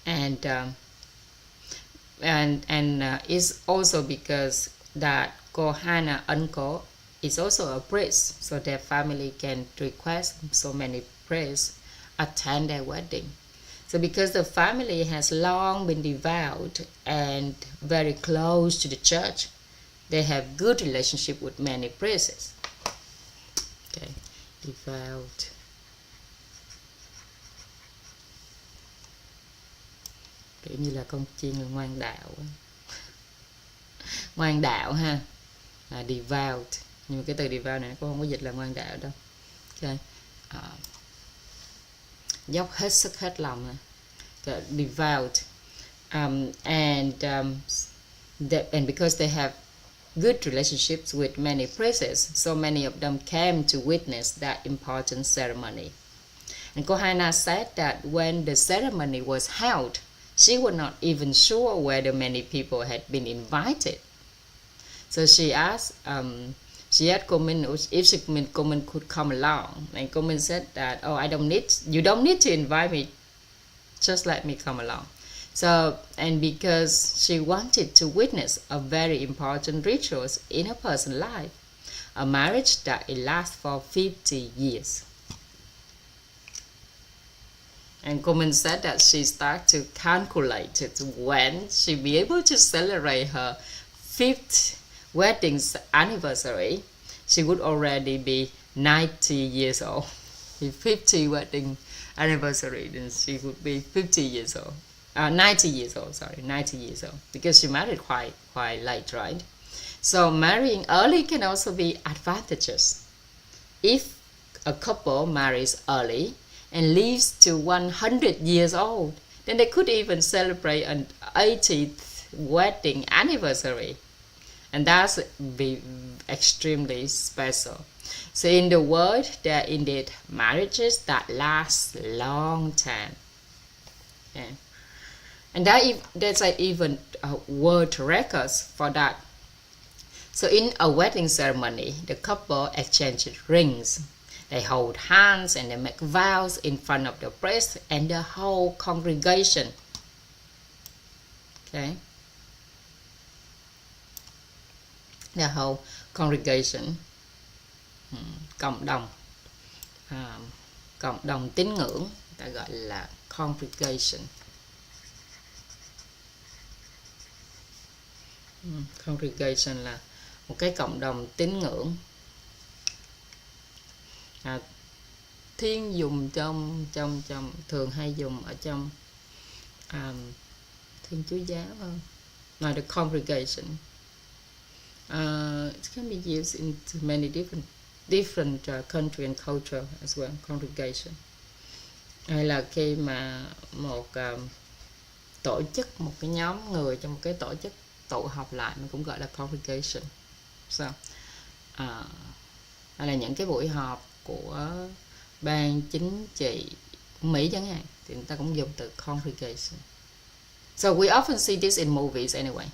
And it's also because that Kohana uncle is also a priest, so their family can request so many priests attend their wedding. So because the family has long been devout and very close to the church, they have good relationship with many priests. Okay, devout. Kiểu như là con chiên là ngoan đạo. Ngoan đạo ha, devout. Nhưng mà cái từ devout này cũng không có dịch là ngoan đạo đâu. Okay. Dốc hết sức hết lòng này. Okay. Devout. And because they have good relationships with many priests, so many of them came to witness that important ceremony. And Kohana said that when the ceremony was held, she was not even sure whether many people had been invited. So she asked Komin if Komin could come along, and Komin said that, "Oh, you don't need to invite me, just let me come along." So, and because she wanted to witness a very important rituals in a person's life, a marriage that it lasts for 50 years. And Komin said that she started to calculate when she'll be able to celebrate her 5th wedding anniversary. She would already be 90 years old. If 50 wedding anniversary, then she would be 50 years old. 90 years old, sorry, 90 years old, because she married quite late, right? So marrying early can also be advantageous. If a couple marries early and lives to 100 years old, then they could even celebrate an 80th wedding anniversary, and that's be extremely special. So in the world, there are indeed marriages that last long time. Okay. And there's even world records for that. So in a wedding ceremony, the couple exchanges rings. They hold hands and they make vows in front of the priest and the whole congregation. Okay. The whole congregation. Cộng đồng tín ngưỡng, ta gọi là congregation. Congregation là một cái cộng đồng tín ngưỡng. Thiên dùng trong thường hay dùng ở trong Thiên Chúa giáo hơn. Now the congregation it can be used in many different country and culture as well. Congregation hay là khi mà một tổ chức, một cái nhóm người trong một cái tổ chức tụ họp lại, mình cũng gọi là congregation. So, hay là những cái buổi họp của ban chính trị Mỹ chẳng hạn, thì người ta cũng dùng từ congregation. So we often see this in movies anyway.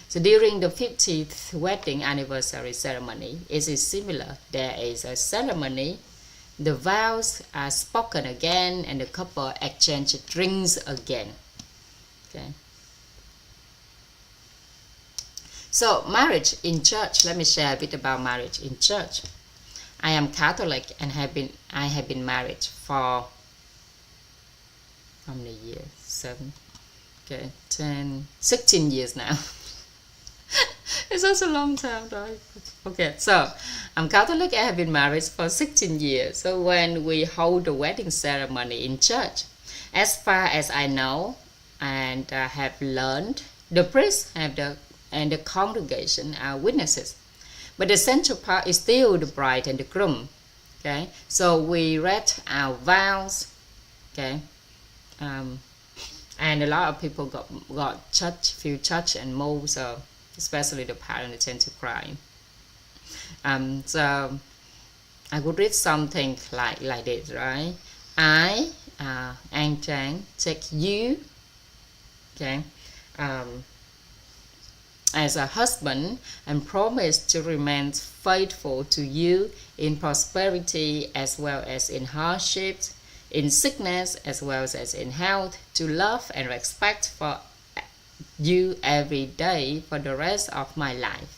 So during the 50th wedding anniversary ceremony, it is similar. There is a ceremony, the vows are spoken again, and the couple exchange drinks again. Okay. So marriage in church, let me share a bit about marriage in church. I am Catholic and I have been married for how many years? 16 years now. It's such a long time, right? Okay, so I'm Catholic. I have been married for 16 years. So when we hold the wedding ceremony in church, as far as I know and have learned, the priest and the congregation are witnesses, but the central part is still the bride and the groom. Okay, so we read our vows. Okay, and a lot of people got feel touched and moved. So especially the parents tend to cry. So I would read something like this, right? I, Trang, take you, okay, as a husband, and promise to remain faithful to you in prosperity as well as in hardships, in sickness as well as in health, to love and respect for you every day for the rest of my life.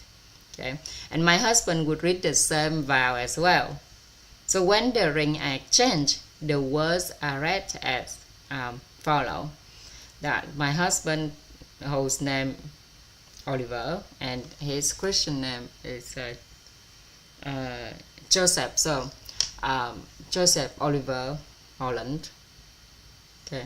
Okay, and my husband would read the same vow as well. So when the ring are exchanged, the words are read as follow. That my husband, whose name Oliver, and his Christian name is Joseph. So Joseph Oliver Holland. Okay.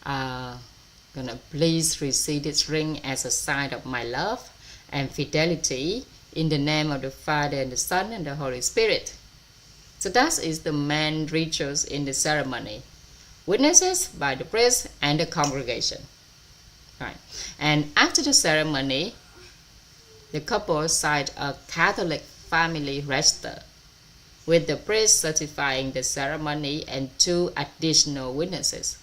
Gonna please receive this ring as a sign of my love and fidelity in the name of the Father and the Son and the Holy Spirit. So that is the main rituals in the ceremony. Witnesses by the priest and the congregation. Right. And after the ceremony, the couple signed a Catholic family register with the priest certifying the ceremony and 2 additional witnesses.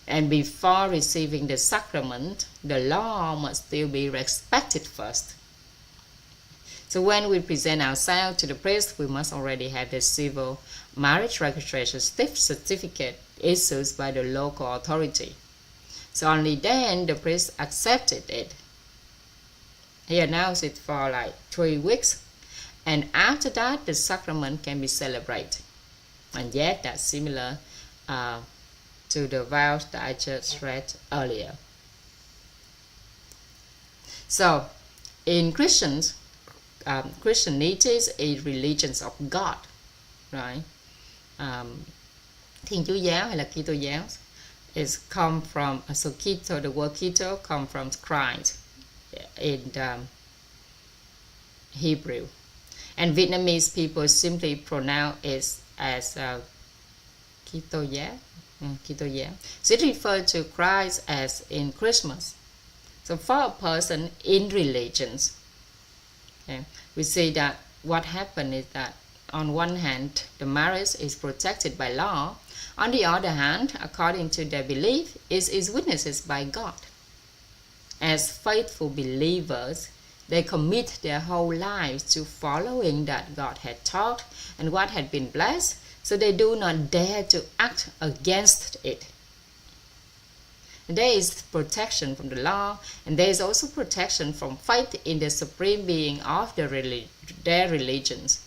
And before receiving the sacrament, the law must still be respected first. So when we present ourselves to the priest, we must already have the civil marriage registration certificate issued by the local authority. So only then the priest accepted it. He announced it for like 3 weeks, and after that the sacrament can be celebrated. And yet that's similar to the vows that I just read earlier. So in Christianity is a religion of God, right? Thiên Chúa giáo hay là Kitô giáo. It's come from, so keto, the word keto come from Christ in Hebrew. And Vietnamese people simply pronounce it as Kitô giáo. Kitô giáo. So it refers to Christ as in Christmas. So for a person in religions, okay, we see that what happened is that on one hand, the marriage is protected by law. On the other hand, according to their belief, it is witnessed by God. As faithful believers, they commit their whole lives to following that God had taught and what had been blessed, so they do not dare to act against it. And there is protection from the law, and there is also protection from faith in the supreme being of their religions.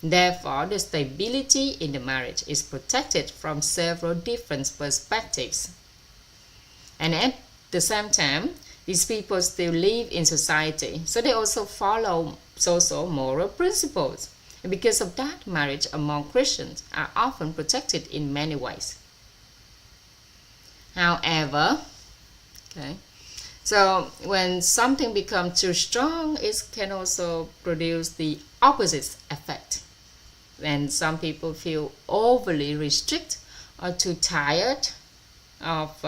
Therefore, the stability in the marriage is protected from several different perspectives. And at the same time, these people still live in society, so they also follow social moral principles. And because of that, marriage among Christians are often protected in many ways. However, okay, so when something becomes too strong, it can also produce the opposite effect. When some people feel overly restricted or too tired of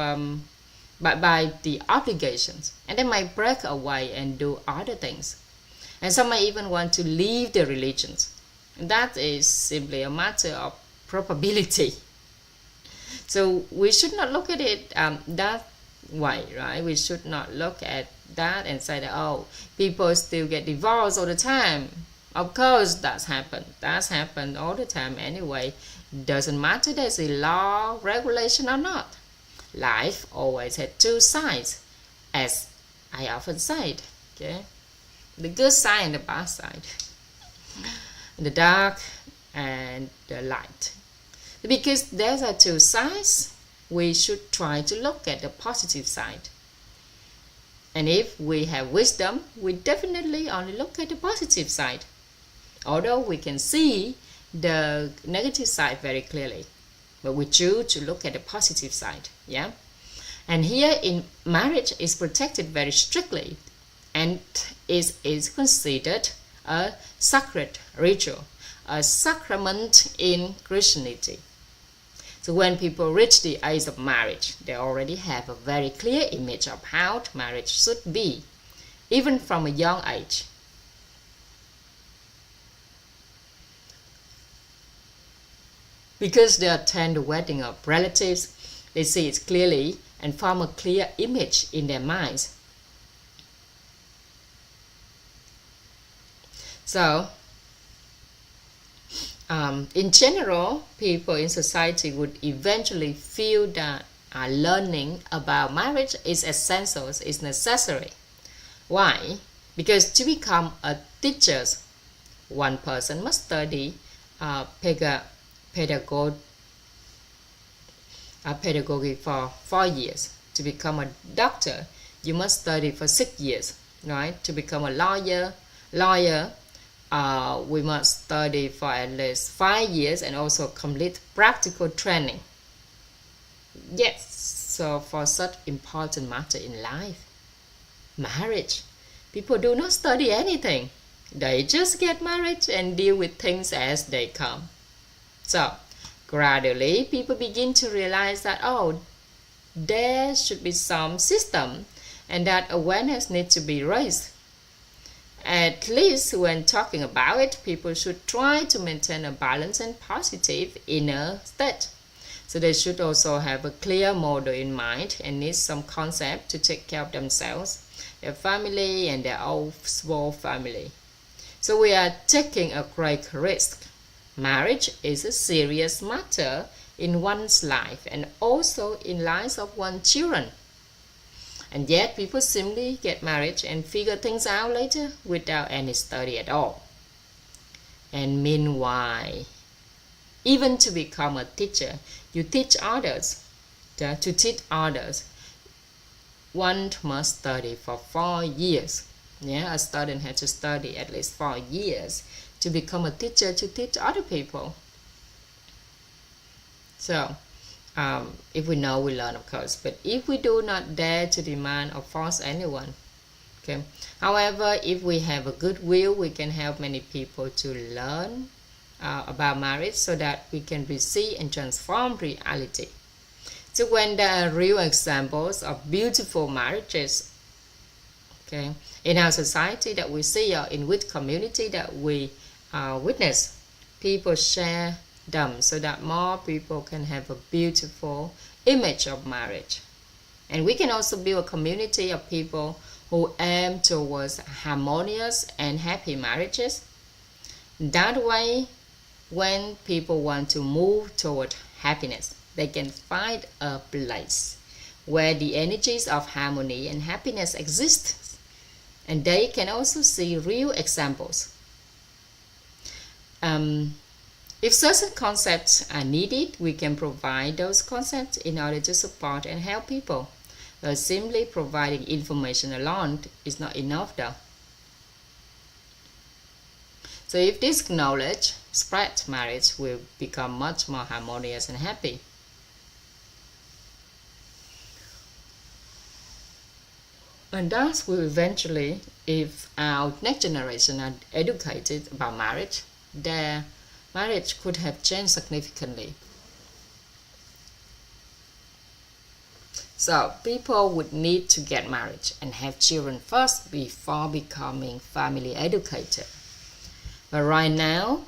by the obligations, and they might break away and do other things. And some may even want to leave their religions. And that is simply a matter of probability. So we should not look at it that way, right? We should not look at that and say that, oh, people still get divorced all the time. Of course, that's happened. That's happened all the time anyway. Doesn't matter there's a law, regulation or not. Life always had two sides, as I often said. Okay, the good side and the bad side, the dark and the light. Because there are two sides, we should try to look at the positive side. And if we have wisdom, we definitely only look at the positive side. Although we can see the negative side very clearly, but we choose to look at the positive side. Yeah. And here in marriage is protected very strictly, and is considered a sacred ritual, a sacrament in Christianity. So when people reach the age of marriage, they already have a very clear image of how marriage should be, even from a young age. Because they attend the wedding of relatives, they see it clearly and form a clear image in their minds. So, in general, people in society would eventually feel that learning about marriage is essential, is necessary. Why? Because to become a teacher, one person must study pedagogy for 4 years. To become a doctor, you must study for 6 years, right? To become a lawyer, we must study for at least 5 years and also complete practical training. Yes, so for such important matter in life, marriage, people do not study anything. They just get married and deal with things as they come. So, gradually, people begin to realize that, oh, there should be some system and that awareness needs to be raised. At least when talking about it, people should try to maintain a balanced and positive inner state. So they should also have a clear model in mind and need some concept to take care of themselves, their family, and their own small family. So we are taking a great risk. Marriage is a serious matter in one's life and also in lives of one's children. And yet people simply get married and figure things out later without any study at all. And meanwhile, even to become a teacher, you teach others. To teach others, one must study for 4 years. Yeah, a student has to study at least 4 years to become a teacher to teach other people. So if we know, we learn, of course. But if we do not dare to demand or force anyone, okay. However, if we have a good will, we can help many people to learn about marriage so that we can receive and transform reality. So when there are real examples of beautiful marriages, okay, in our society that we see, or in which community that we witness, people share them so that more people can have a beautiful image of marriage. And we can also build a community of people who aim towards harmonious and happy marriages. That way, when people want to move toward happiness, they can find a place where the energies of harmony and happiness exist. And they can also see real examples. If certain concepts are needed, we can provide those concepts in order to support and help people. Simply providing information alone is not enough though. So if this knowledge spreads, marriage will become much more harmonious and happy. And thus will eventually, if our next generation are educated about marriage, their marriage could have changed significantly. So people would need to get married and have children first before becoming family educated. But right now,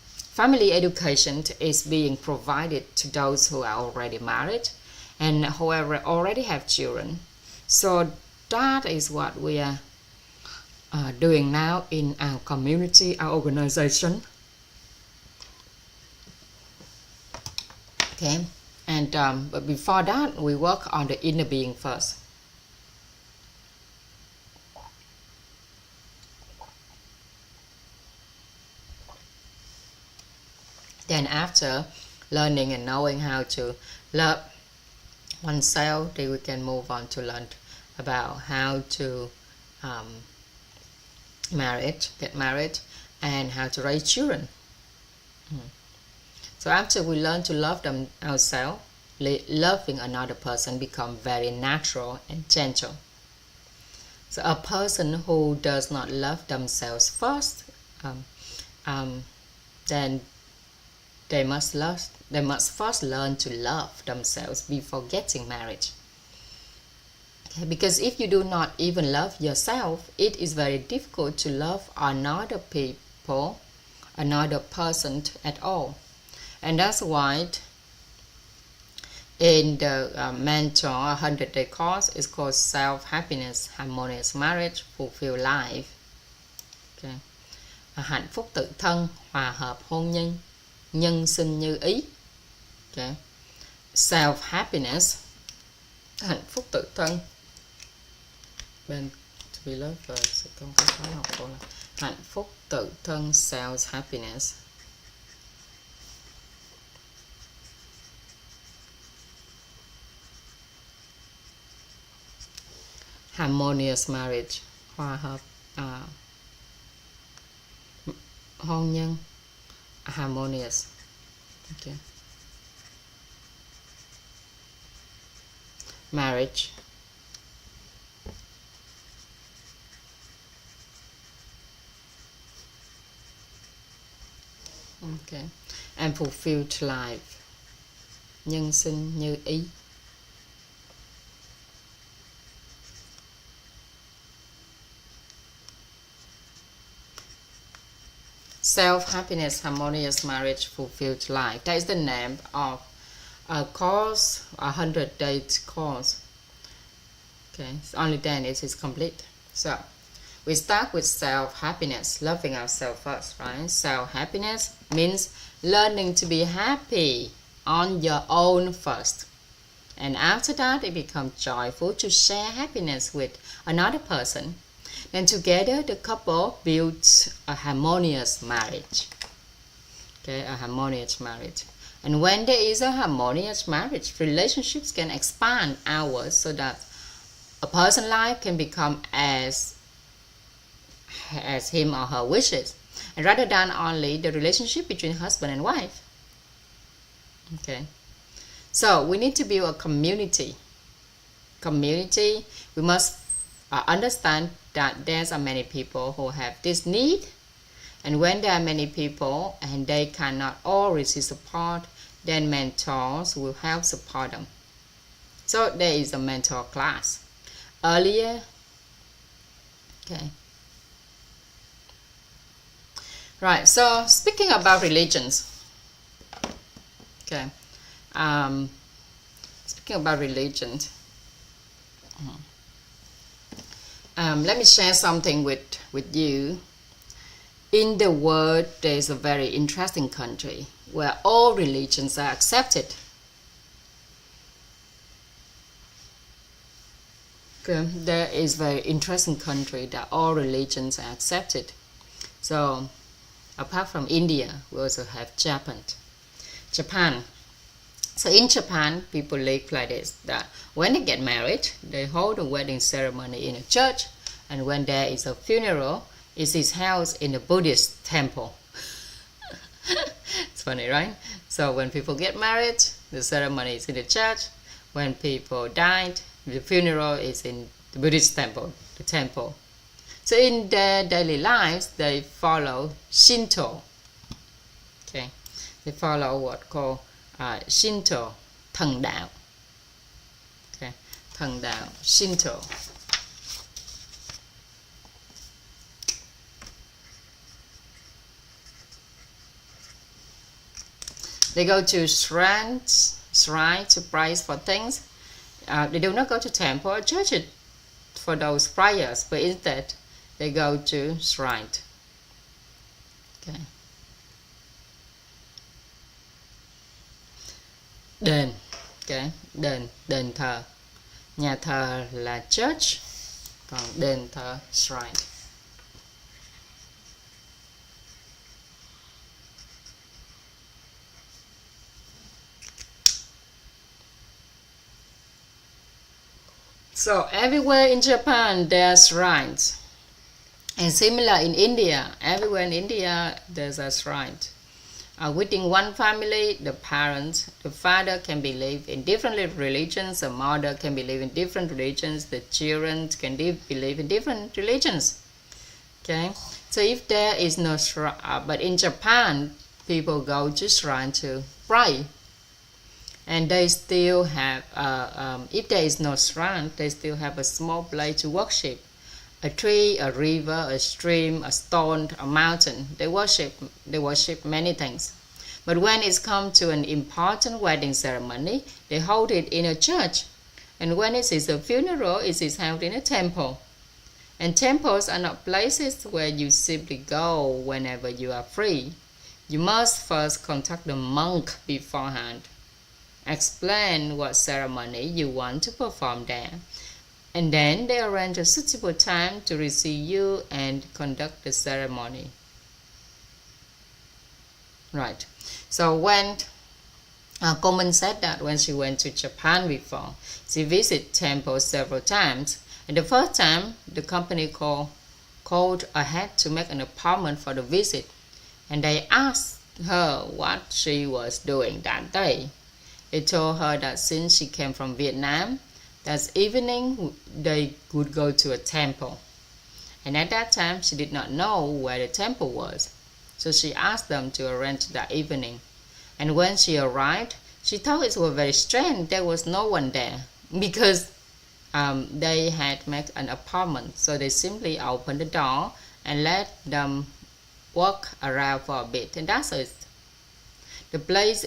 family education is being provided to those who are already married and who already have children. So that is what we are doing now in our community, our organization. Okay, and but before that, we work on the inner being first. Then after learning and knowing how to love oneself, then we can move on to learn about how to get married, and how to raise children. So after we learn to love them ourselves, loving another person becomes very natural and gentle. So a person who does not love themselves first, then they must first learn to love themselves before getting married. Okay, because if you do not even love yourself, it is very difficult to love another person at all. And that's why in the Mentor 100-day course, it's called Self-Happiness, Harmonious Marriage, Fulfilled Life. Okay. Hạnh phúc tự thân, hòa hợp hôn nhân, nhân sinh như ý. Okay. Self-happiness, hạnh phúc tự thân. Bên to be loved sẽ không có khóa học của là hạnh phúc tự thân, self-happiness. Harmonious marriage, hòa hợp hôn nhân, harmonious. Okay. Marriage. Okay. And fulfilled life, nhân sinh như ý. Self-happiness, harmonious marriage, fulfilled life. That is the name of a course, 100-day course. Okay, so only then it is complete. So we start with self-happiness, loving ourselves first, right? Self-happiness means learning to be happy on your own first. And after that, it becomes joyful to share happiness with another person. Then together, the couple builds a harmonious marriage. Okay, a harmonious marriage. And when there is a harmonious marriage, relationships can expand outwards so that a person's life can become as him or her wishes, and rather than only the relationship between husband and wife. Okay, So we need to build a community. We must understand that there's many people who have this need, and when there are many people and they cannot all receive support, then mentors will help support them. So there is a mentor class. Earlier, okay. Right, so speaking about religions, okay, speaking about religions, let me share something with you. In the world, there is a very interesting country where all religions are accepted. Okay, there is a very interesting country that all religions are accepted. So, apart from India, we also have Japan. So in Japan, people live like this, that when they get married, they hold a wedding ceremony in a church, and when there is a funeral, it is held in a Buddhist temple. It's funny, right? So when people get married, the ceremony is in the church. When people died, the funeral is in the Buddhist temple, the temple. So in their daily lives, they follow Shinto. Okay, they follow what called Shinto, thần đạo. Okay, thần đạo, Shinto. They go to shrines to pray for things. They do not go to temple or church for those prayers, but instead they go to shrine. Okay. Đền, okay. Đền thờ. Nhà thờ là church, còn đền thờ shrine. So everywhere in Japan there are shrines, and similar in India. Everywhere in India there's a shrine. Within one family, the parents, the father can believe in different religions, the mother can believe in different religions, the children can believe in different religions. Okay, so if there is no shrine, but in Japan, people go to shrine to pray, and they still have, if there is no shrine, they still have a small place to worship. A tree, a river, a stream, a stone, a mountain. They worship many things. But when it's come to an important wedding ceremony, they hold it in a church. And when it is a funeral, it is held in a temple. And temples are not places where you simply go whenever you are free. You must first contact the monk beforehand. Explain what ceremony you want to perform there. And then they arrange a suitable time to receive you and conduct the ceremony. Right. So when Coleman said that when she went to Japan before, she visited temples several times. And the first time, the company called ahead to make an appointment for the visit. And they asked her what she was doing that day. They told her that since she came from Vietnam, that evening they would go to a temple. And at that time, she did not know where the temple was. So she asked them to arrange that evening. And when she arrived, she thought it was very strange. There was no one there because they had made an appointment. So they simply opened the door and let them walk around for a bit. And that's it. The place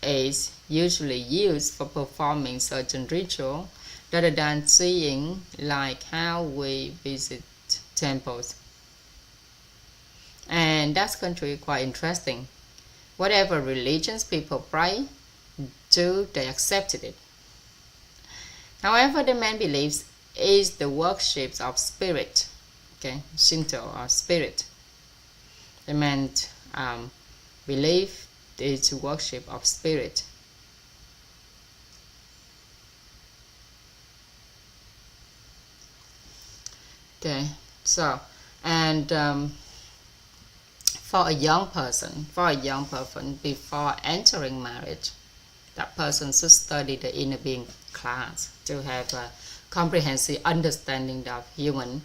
is usually used for performing certain ritual rather than seeing like how we visit temples. And that country is quite interesting. Whatever religions people pray to, they accepted it. However, the man believes is the worship of spirit. Okay, Shinto or spirit. The man believe is worship of spirit. Okay, so and for a young person before entering marriage, that person should study the inner being class to have a comprehensive understanding of human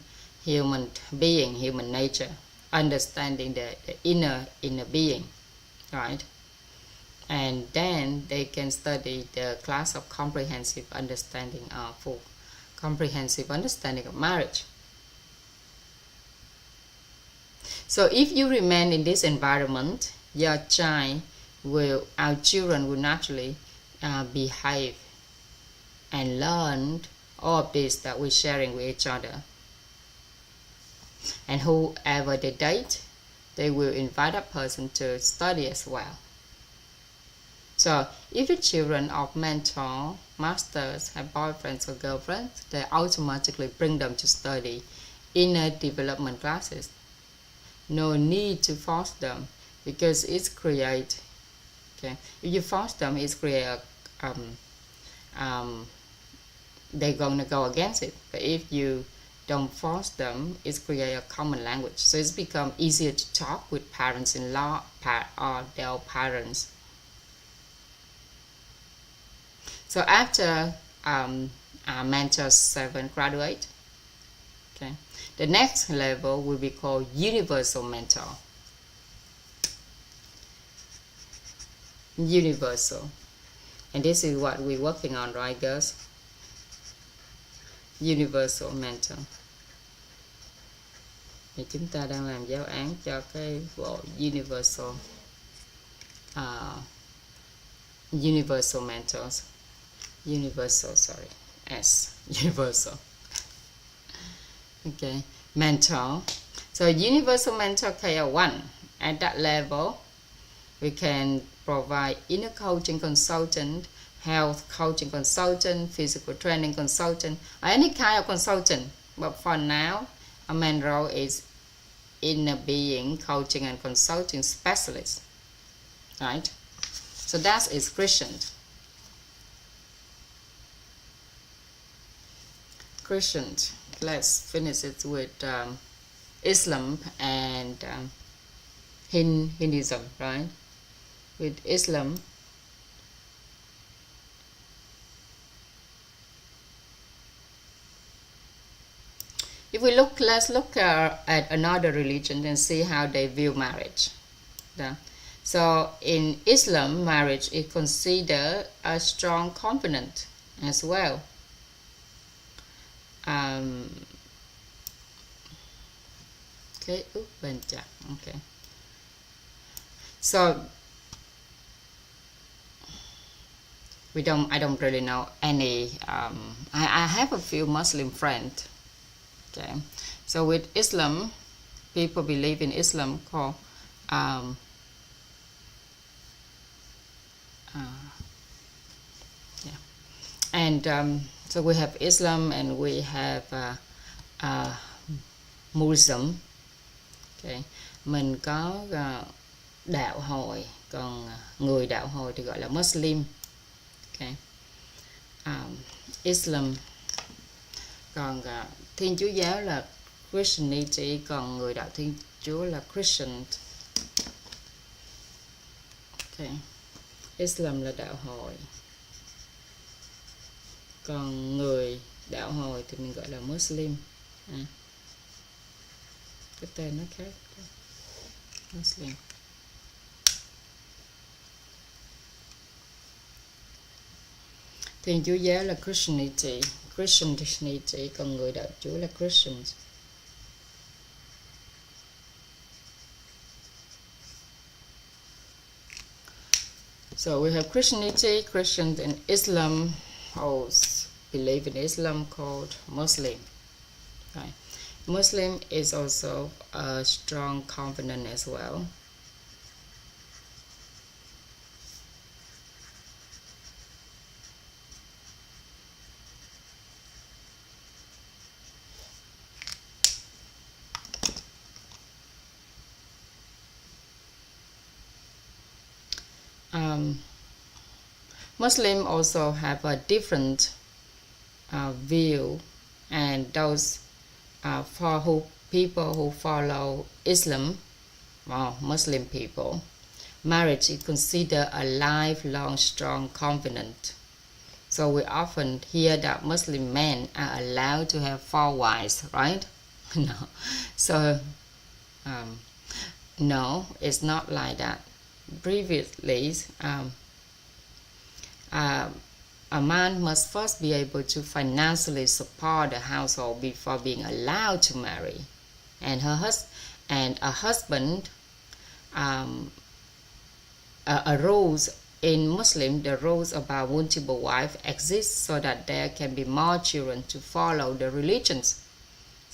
being, human nature, understanding the inner being, right? And then they can study the class of comprehensive understanding of marriage. So if you remain in this environment, our children will naturally behave and learn all of this that we're sharing with each other. And whoever they date, they will invite that person to study as well. So if the children of mentor, masters have boyfriends or girlfriends, they automatically bring them to study inner development classes. No need to force them, because it's create. Okay, if you force them, it's create they're gonna go against it. But if you don't force them, it's create a common language. So it's become easier to talk with parents-in-law or their parents. So after mentor 7 graduate, okay, the next level will be called universal mentor. Universal. And this is what we're working on, right, girls? Universal mentor. Thì chúng ta đang làm giáo án cho cái bộ universal mentors. Universal. Okay, mentor. So universal mentor KR1, at that level, we can provide inner coaching consultant, health coaching consultant, physical training consultant, or any kind of consultant. But for now, our main role is inner being coaching and consulting specialist, right? So that is Christian. Let's finish it with Islam and Hinduism, right? With Islam, if we look, let's look at another religion and see how they view marriage. Yeah. So in Islam, marriage is considered a strong covenant as well. Okay. So I don't really know any. I have a few Muslim friends. Okay, so with Islam, people believe in Islam called and so we have Islam and we have Muslim. Okay, mình có đạo hồi, còn người đạo hồi thì gọi là Muslim. Okay. Islam, còn Thiên Chúa giáo là Christianity, còn người đạo Thiên Chúa là Christian. Okay. Islam là đạo hồi, còn người đạo hồi thì mình gọi là Muslim. Cái tên nó khác. Muslim. Thiên Chúa giáo là Christianity, còn người đạo Chúa là Christians. So we have Christianity, Christians, and Islam holds believe in Islam called Muslim. Right. Muslim is also a strong covenant as well. Muslim also have a different view, and those people who follow Islam, Muslim people, marriage is considered a lifelong strong covenant. So we often hear that Muslim men are allowed to have 4 wives, right? No. So, no, it's not like that. Previously, a man must first be able to financially support the household before being allowed to marry. And a husband, rules in Muslim, the rules about multiple wives exist so that there can be more children to follow the religions.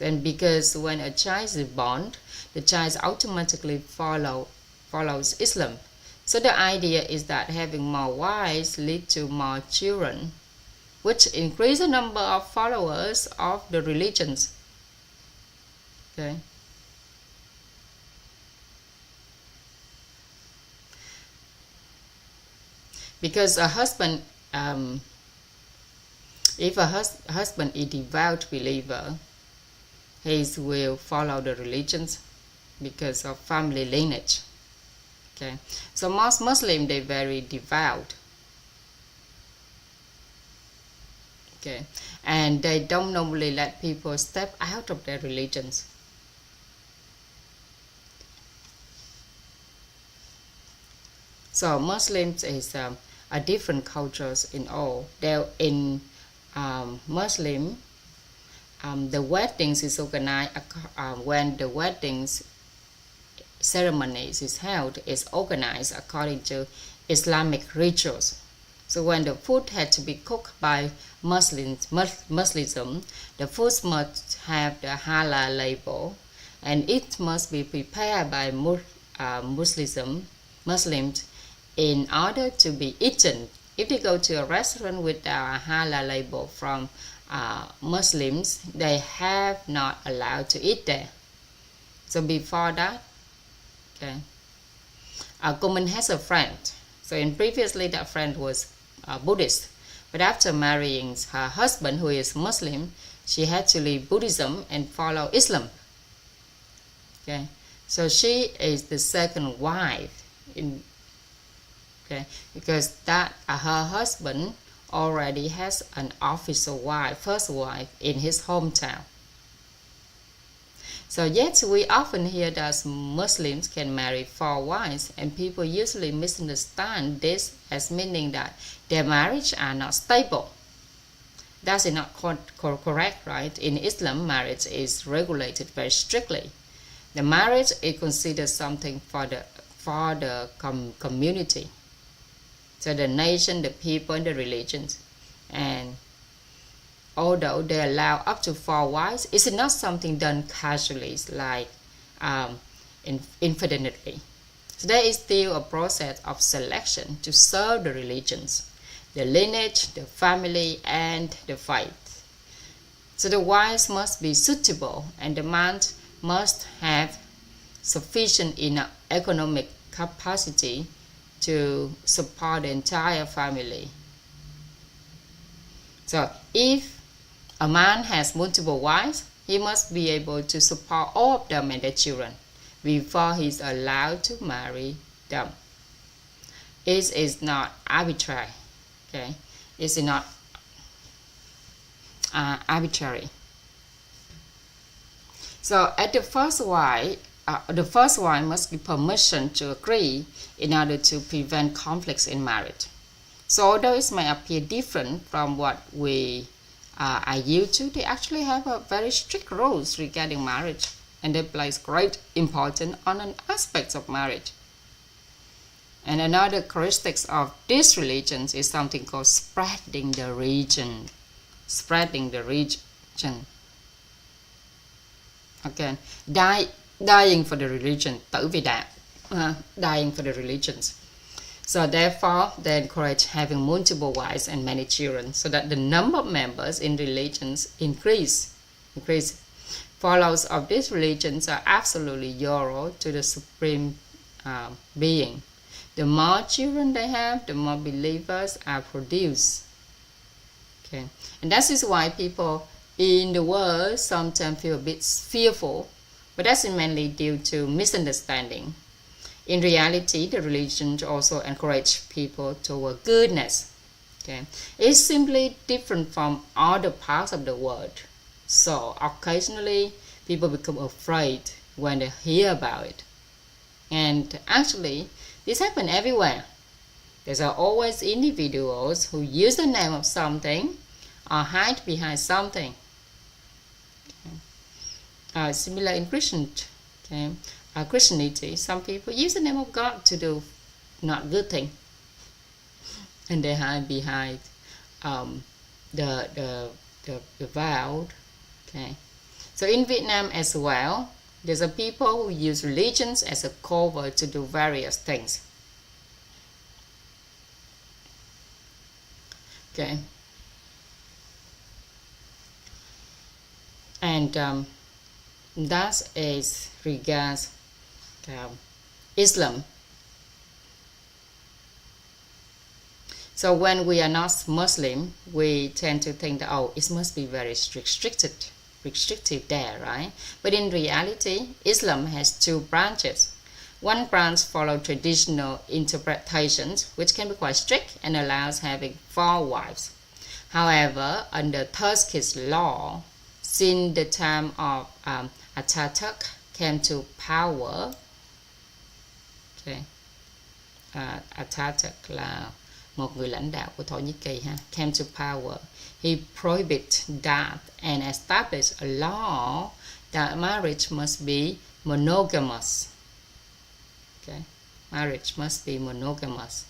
And because when a child is born, the child automatically follows Islam. So the idea is that having more wives leads to more children, which increase the number of followers of the religions. Okay. Because a husband, if a husband is a devout believer, he will follow the religions because of family lineage. Okay, so most Muslims, they're very devout. Okay, and they don't normally let people step out of their religions. So Muslims is a different cultures in all. There in Muslim, the weddings is organized when the weddings ceremonies is held is organized according to Islamic rituals. So when the food had to be cooked by Muslim, the food must have the halal label, and it must be prepared by Muslims in order to be eaten. If they go to a restaurant with a halal label from Muslims, they have not allowed to eat there. So before that, okay, Kumin has a friend. So in previously that friend was Buddhist, but after marrying her husband who is Muslim, she had to leave Buddhism and follow Islam. Okay, so she is the second wife in. Okay, because that her husband already has an official wife, first wife in his hometown. So yet we often hear that Muslims can marry 4 wives, and people usually misunderstand this as meaning that their marriage are not stable. That is not correct, right? In Islam, marriage is regulated very strictly. The marriage is considered something for the community. So the nation, the people, and the religions. And although they allow up to 4 wives, it's not something done casually like infinitely. So there is still a process of selection to serve the religions, the lineage, the family, and the faith. So the wives must be suitable, and the man must have sufficient enough economic capacity to support the entire family. So if a man has multiple wives, he must be able to support all of them and their children before he is allowed to marry them. It is not arbitrary. Okay, it's not arbitrary. So at the first wife must give permission to agree in order to prevent conflicts in marriage. So although it may appear different from what we are used to, they actually have a very strict rules regarding marriage, and they place great importance on an aspect of marriage. And another characteristic of these religions is something called spreading the religion. Spreading the religion. Okay, dying for the religion, tử vì đạo, dying for the religions. So therefore, they encourage having multiple wives and many children, so that the number of members in religions increase. Followers of these religions are absolutely loyal to the supreme being. The more children they have, the more believers are produced. Okay, and that is why people in the world sometimes feel a bit fearful, but that's mainly due to misunderstanding. In reality, the religion also encourage people toward goodness. Okay, it's simply different from other parts of the world. So occasionally, people become afraid when they hear about it. And actually, this happens everywhere. There are always individuals who use the name of something or hide behind something. Okay. Similar in Christianity, some people use the name of God to do not good thing, and they hide behind the vow. Okay, so in Vietnam as well, there's a people who use religions as a cover to do various things. Okay, and that is regards Islam. So when we are not Muslim, we tend to think that, oh, it must be very restrictive there, right? But in reality, Islam has two branches. One branch follows traditional interpretations, which can be quite strict and allows having 4 wives. However, under Turkish law, since the time of Atatürk came to power, okay, Atatürk là một người lãnh đạo của Thổ Nhĩ Kỳ ha, came to power. He prohibited that and established a law that marriage must be monogamous. Okay, marriage must be monogamous.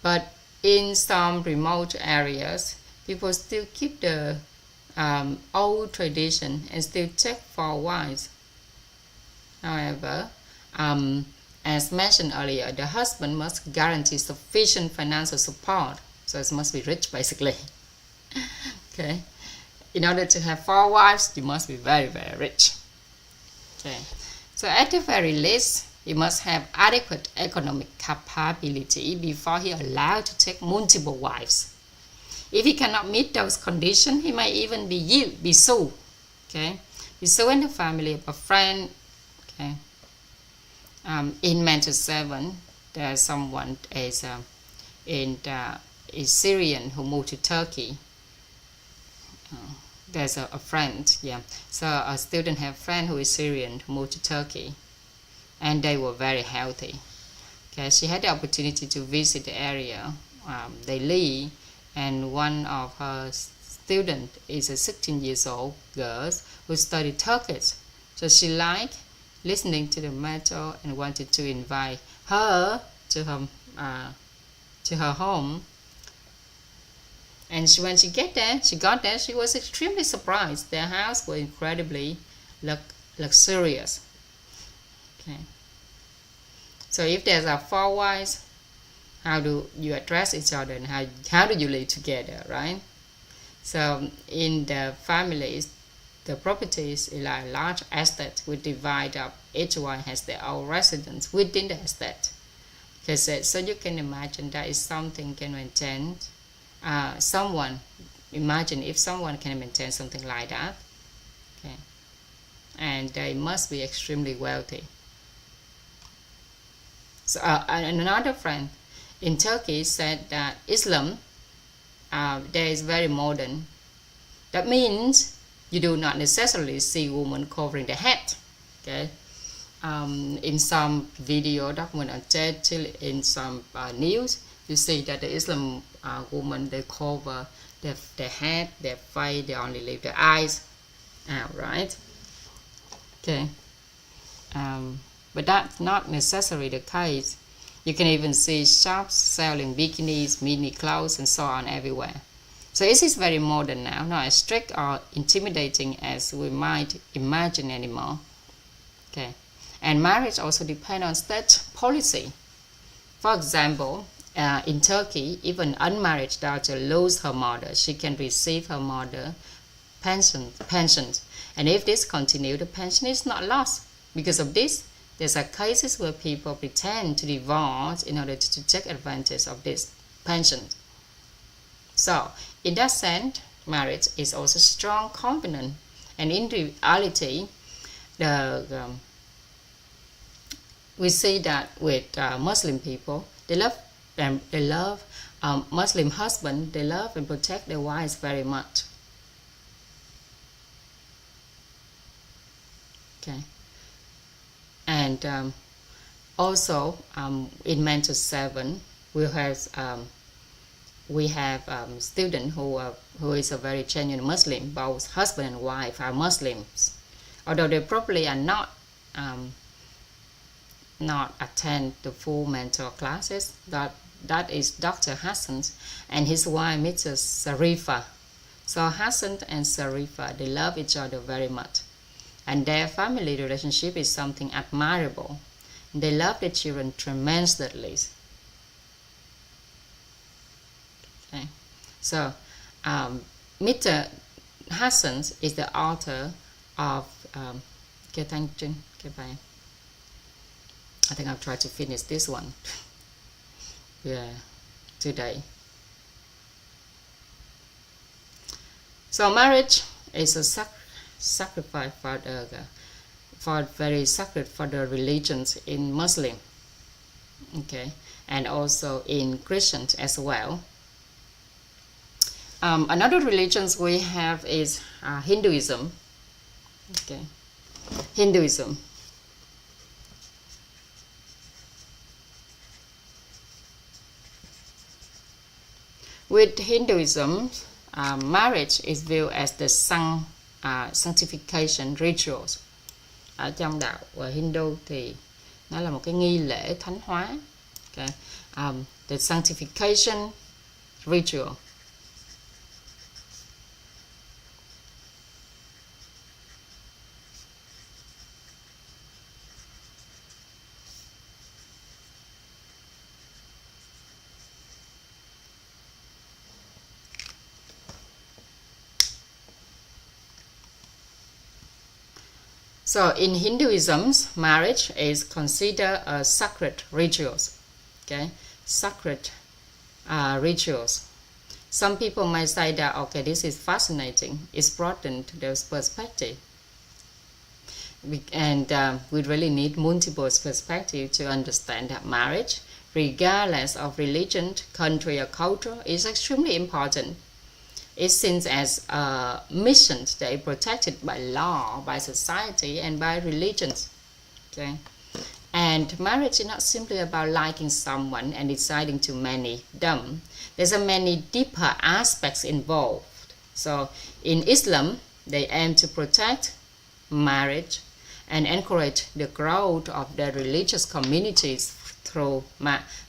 But in some remote areas, people still keep the old tradition and still take 4 wives. However, as mentioned earlier, the husband must guarantee sufficient financial support, so it must be rich basically. Okay, in order to have 4 wives, you must be very, very rich. Okay, so at the very least, he must have adequate economic capability before he allowed to take multiple wives. If he cannot meet those conditions, he may even be sued. Okay, be sued in the family of a friend. Okay. In Mentor 7, there's someone is Syrian who moved to Turkey. There's a friend, yeah. So a student have a friend who is Syrian who moved to Turkey, and they were very healthy. Okay, she had the opportunity to visit the area they live, and one of her students is a 16 years old girl who studied Turkish. So she liked listening to the mentor and wanted to invite her to her home. And when she got there, she was extremely surprised. Their house was incredibly luxurious. Okay. So if there's 4 wives, how do you address each other and how do you live together, right? So in the families, the properties is like a large estate. We divide up. Each one has their own residence within the estate. Okay, so you can imagine that is something can maintain. Imagine if someone can maintain something like that. Okay, and they must be extremely wealthy. So and another friend in Turkey said that Islam there is very modern. That means you do not necessarily see women covering their head. Okay, in some video document in some news, you see that the Islam women, they cover their head, their face, they only leave their eyes out, right? Okay, but that's not necessarily the case. You can even see shops selling bikinis, mini clothes, and so on everywhere. So this is very modern now, not as strict or intimidating as we might imagine anymore. Okay, and marriage also depends on state policy. For example, in Turkey, if an unmarried daughter loses her mother, she can receive her mother pension. And if this continues, the pension is not lost. Because of this, there are cases where people pretend to divorce in order to take advantage of this pension. So, in that sense, marriage is also a strong covenant. And in reality, we see that with Muslim people, they love Muslim husband, they love and protect their wives very much. Okay, and also in Mentor 7, we have student who is a very genuine Muslim. Both husband and wife are Muslims, although they probably are not attend the full mentor classes. That is Dr. Hassan and his wife, Mrs. Sarifa. So Hassan and Sarifa, they love each other very much, and their family relationship is something admirable. They love their children tremendously. Okay. So Mr. Hassan is the author of I think I'll try to finish this one today. So marriage is a sacrifice for very sacred for the religions in Muslim, okay, and also in Christians as well. Another religions we have is Hinduism. Okay, Hinduism. With Hinduism, marriage is viewed as the sanctification rituals. Ở trong đạo Hindu thì nó là một cái nghi lễ thánh hóa. Okay. The sanctification ritual. So in Hinduism, marriage is considered a sacred rituals. Okay, sacred rituals. Some people might say that, okay, this is fascinating. It's broadened their perspective. And we really need multiple perspectives to understand that marriage, regardless of religion, country, or culture, is extremely important. It's seen as a mission that is protected by law, by society, and by religions. Okay? And marriage is not simply about liking someone and deciding to marry them. There's a many deeper aspects involved. So in Islam, they aim to protect marriage and encourage the growth of their religious communities through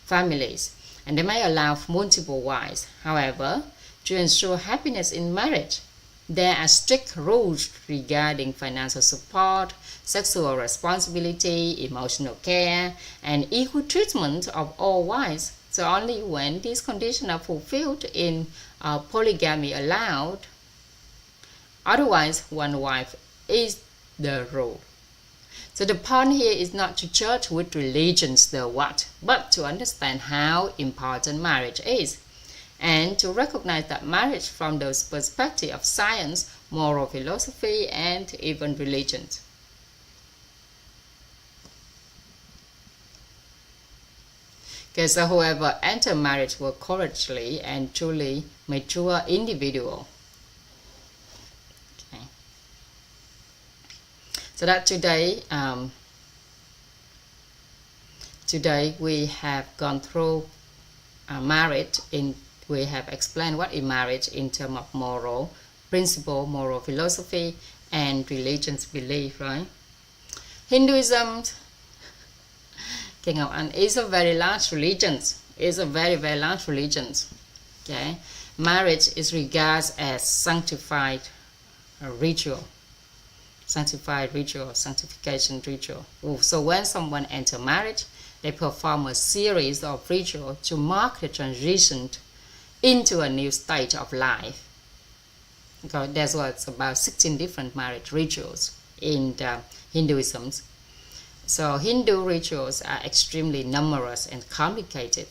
families. And they may allow multiple wives. However, to ensure happiness in marriage, there are strict rules regarding financial support, sexual responsibility, emotional care, and equal treatment of all wives. So only when these conditions are fulfilled in polygamy allowed. Otherwise, one wife is the rule. So the point here is not to judge with religions the what, but to understand how important marriage is, and to recognize that marriage from the perspective of science, moral philosophy, and even religion. Okay, so whoever enter marriage will courageously and truly mature individual. Okay. So that today we have gone through marriage we have explained what is marriage in terms of moral principle, moral philosophy, and religion's belief, right? Hinduism, King of An, is a very large religion. It's a very, very large religion. Okay, marriage is regarded as sanctified ritual, sanctification ritual. So when someone enters marriage, they perform a series of rituals to mark the transition into a new stage of life. Okay, there's about 16 different marriage rituals in Hinduism. So Hindu rituals are extremely numerous and complicated.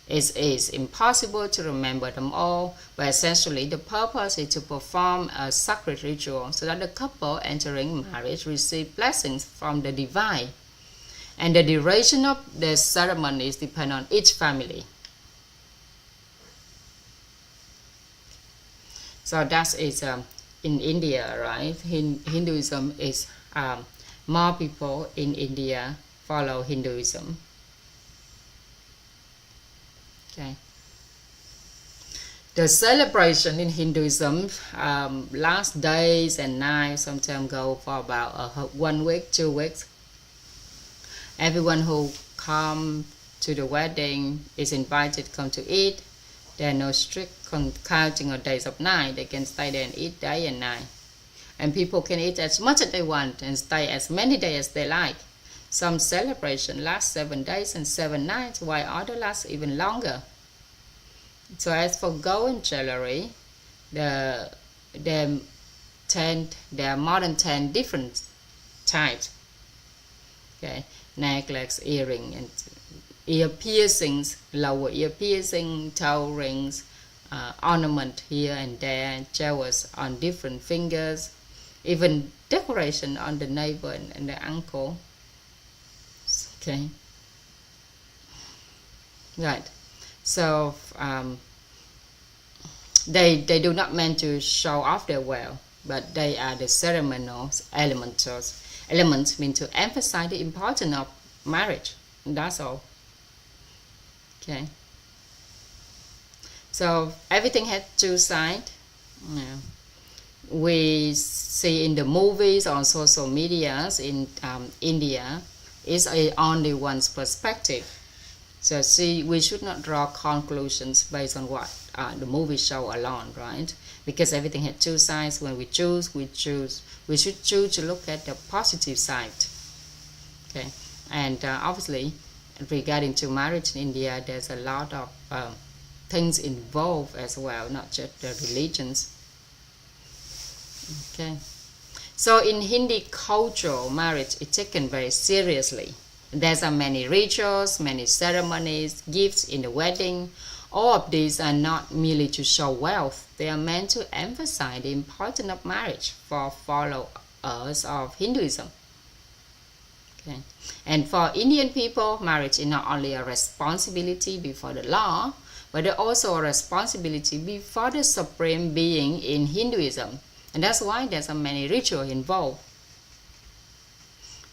It is impossible to remember them all, but essentially the purpose is to perform a sacred ritual so that the couple entering marriage receive blessings from the divine. And the duration of the ceremonies depend on each family. So that is in India, right? Hinduism is more people in India follow Hinduism. Okay. The celebration in Hinduism lasts days and nights, sometimes go for about 1 week, 2 weeks. Everyone who come to the wedding is invited to come to eat. There are no strict counting of days of night. They can stay there and eat day and night. And people can eat as much as they want and stay as many days as they like. Some celebration lasts 7 days and 7 nights, while others last even longer. So as for gold and jewelry, there are more than 10 different types. Okay, necklace, earring, and ear piercings, lower ear piercing, toe rings, ornament here and there, jewels on different fingers, even decoration on the navel and the ankle. Okay, right. So they do not meant to show off their wealth, but they are the ceremonial elements mean to emphasize the importance of marriage. That's all. Okay. So everything has two sides. Yeah. We see in the movies or social medias in India, it's only one's perspective. So we should not draw conclusions based on what the movie show alone, right? Because everything has two sides. When we should choose to look at the positive side. Okay, and obviously, regarding to marriage in India, there's a lot of things involved as well, not just the religions. Okay, so in Hindi culture, marriage is taken very seriously. There are many rituals, many ceremonies, gifts in the wedding. All of these are not merely to show wealth. They are meant to emphasize the importance of marriage for followers of Hinduism. Okay. And for Indian people, marriage is not only a responsibility before the law, but also a responsibility before the Supreme Being in Hinduism. And that's why there's many rituals involved.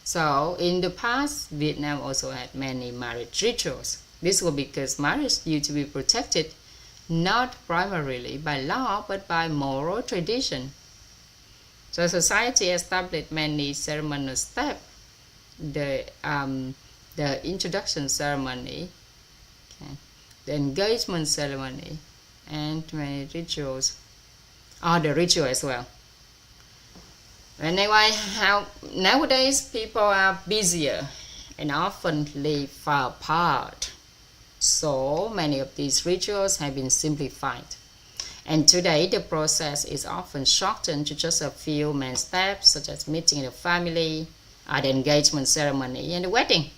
So in the past, Vietnam also had many marriage rituals. This was because marriage used to be protected not primarily by law but by moral tradition. So society established many ceremonial steps. The introduction ceremony, okay, the engagement ceremony, and many rituals, the ritual as well. Anyway, nowadays people are busier and often live far apart. So many of these rituals have been simplified. And today the process is often shortened to just a few main steps, such as meeting the family, the engagement ceremony, and the wedding.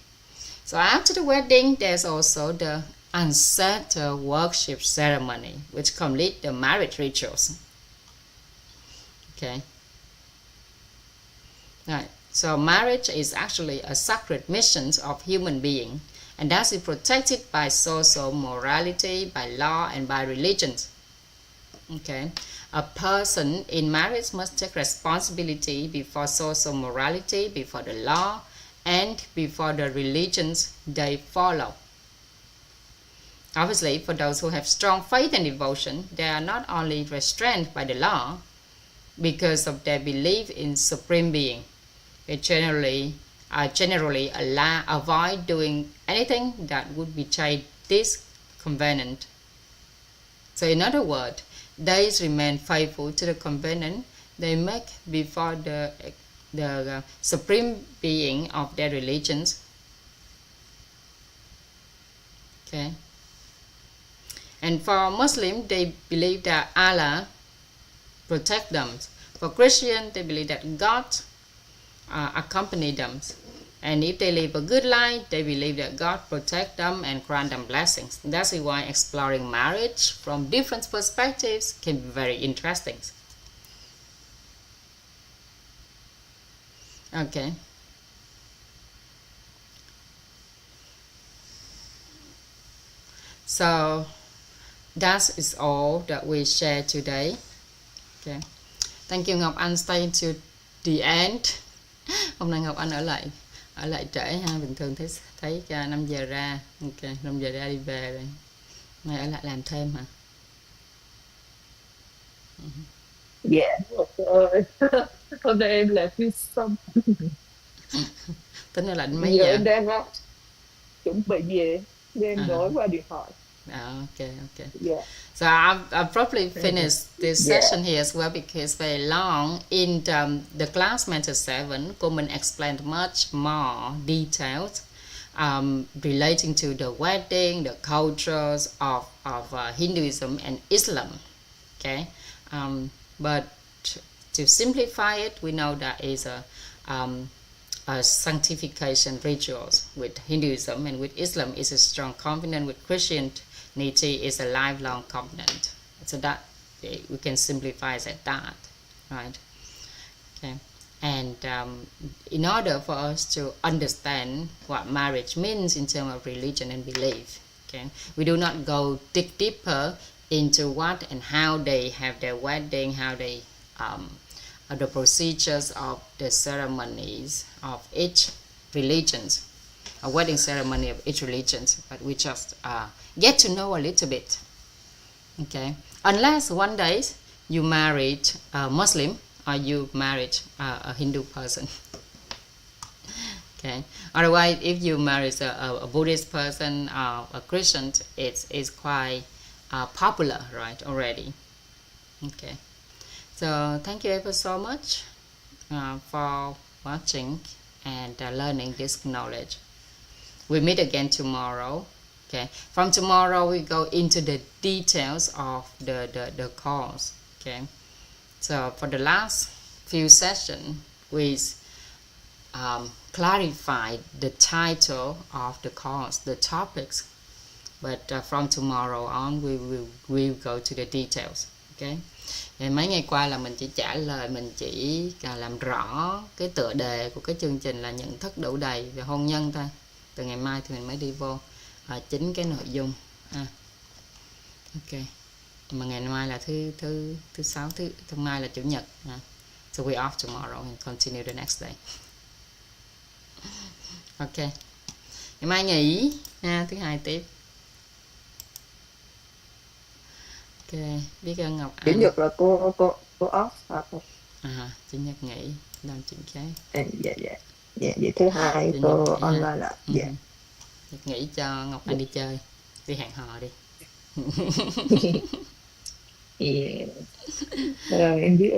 So after the wedding, there's also the ancestor worship ceremony, which complete the marriage rituals. Okay. Right. So marriage is actually a sacred mission of human being, and that is protected by social morality, by law, and by religions. Okay. A person in marriage must take responsibility before social morality, before the law, and before the religions they follow. Obviously, for those who have strong faith and devotion, they are not only restrained by the law because of their belief in Supreme Being. They generally avoid doing anything that would betray this covenant. So in other words, they remain faithful to the covenant they make before the Supreme Being of their religions. Okay. And for Muslims, they believe that Allah protect them. For Christians, they believe that God accompany them. And if they live a good life, they believe that God protect them and grant them blessings. That's why exploring marriage from different perspectives can be very interesting. Okay. So that is all that we share today. Okay. Thank you Ngọc Anh, stay to the end. Hôm nay Ngọc Anh ở lại trễ ha, bình thường thấy 5 giờ ra. Ok, 5 giờ ra đi về rồi. Nay ở lại làm thêm hả? Dạ trời ơi. Hôm nay em làm phim xong. Tính ở lại mấy giờ? Em đang chuẩn bị về, đang nói qua điện thoại. Okay. Yeah. So I'll probably finish this session here as well because it's very long. In the class Mentor 7, Coleman explained much more details relating to the wedding, the cultures of Hinduism and Islam. Okay, but to simplify it, we know that is a sanctification rituals with Hinduism, and with Islam is a strong covenant, with Christianity is a lifelong covenant. So that we can simplify it at that, right? Okay. And in order for us to understand what marriage means in terms of religion and belief, okay, we do not go dig deeper into what and how they have their wedding, how they the procedures of the ceremonies of each religions, a wedding ceremony of each religion, but we just get to know a little bit. Okay, unless one day you married a Muslim or you married a Hindu person. Okay, otherwise if you marry a Buddhist person or a Christian, it's quite popular, right, already. Okay, so thank you ever so much for watching and learning this knowledge. We meet again tomorrow. Okay, from tomorrow we go into the details of the course. Okay, so for the last few sessions we clarified the title of the course, the topics, but from tomorrow on we will go to the details. Okay, thì mấy ngày qua là mình chỉ trả lời, mình chỉ làm rõ cái tựa đề của cái chương trình là nhận thức đủ đầy về hôn nhân thôi. Từ ngày mai thì mình mới đi vô chính cái nội dung. Ok, mà ngày mai là thứ sáu, thứ mai là chủ nhật. So we off tomorrow and continue the next day. Ok, ngày mai nghỉ ha, thứ hai tiếp. Ok, biết ơn Ngọc Anh. Chủ nhật là cô off hả? Chủ nhật nghỉ làm chuyện khác. Dạ, vậy thứ hai cô online lại. Dạ. Nghỉ cho Ngọc Anh đi chơi, đi hẹn hò đi. Yeah. Em biết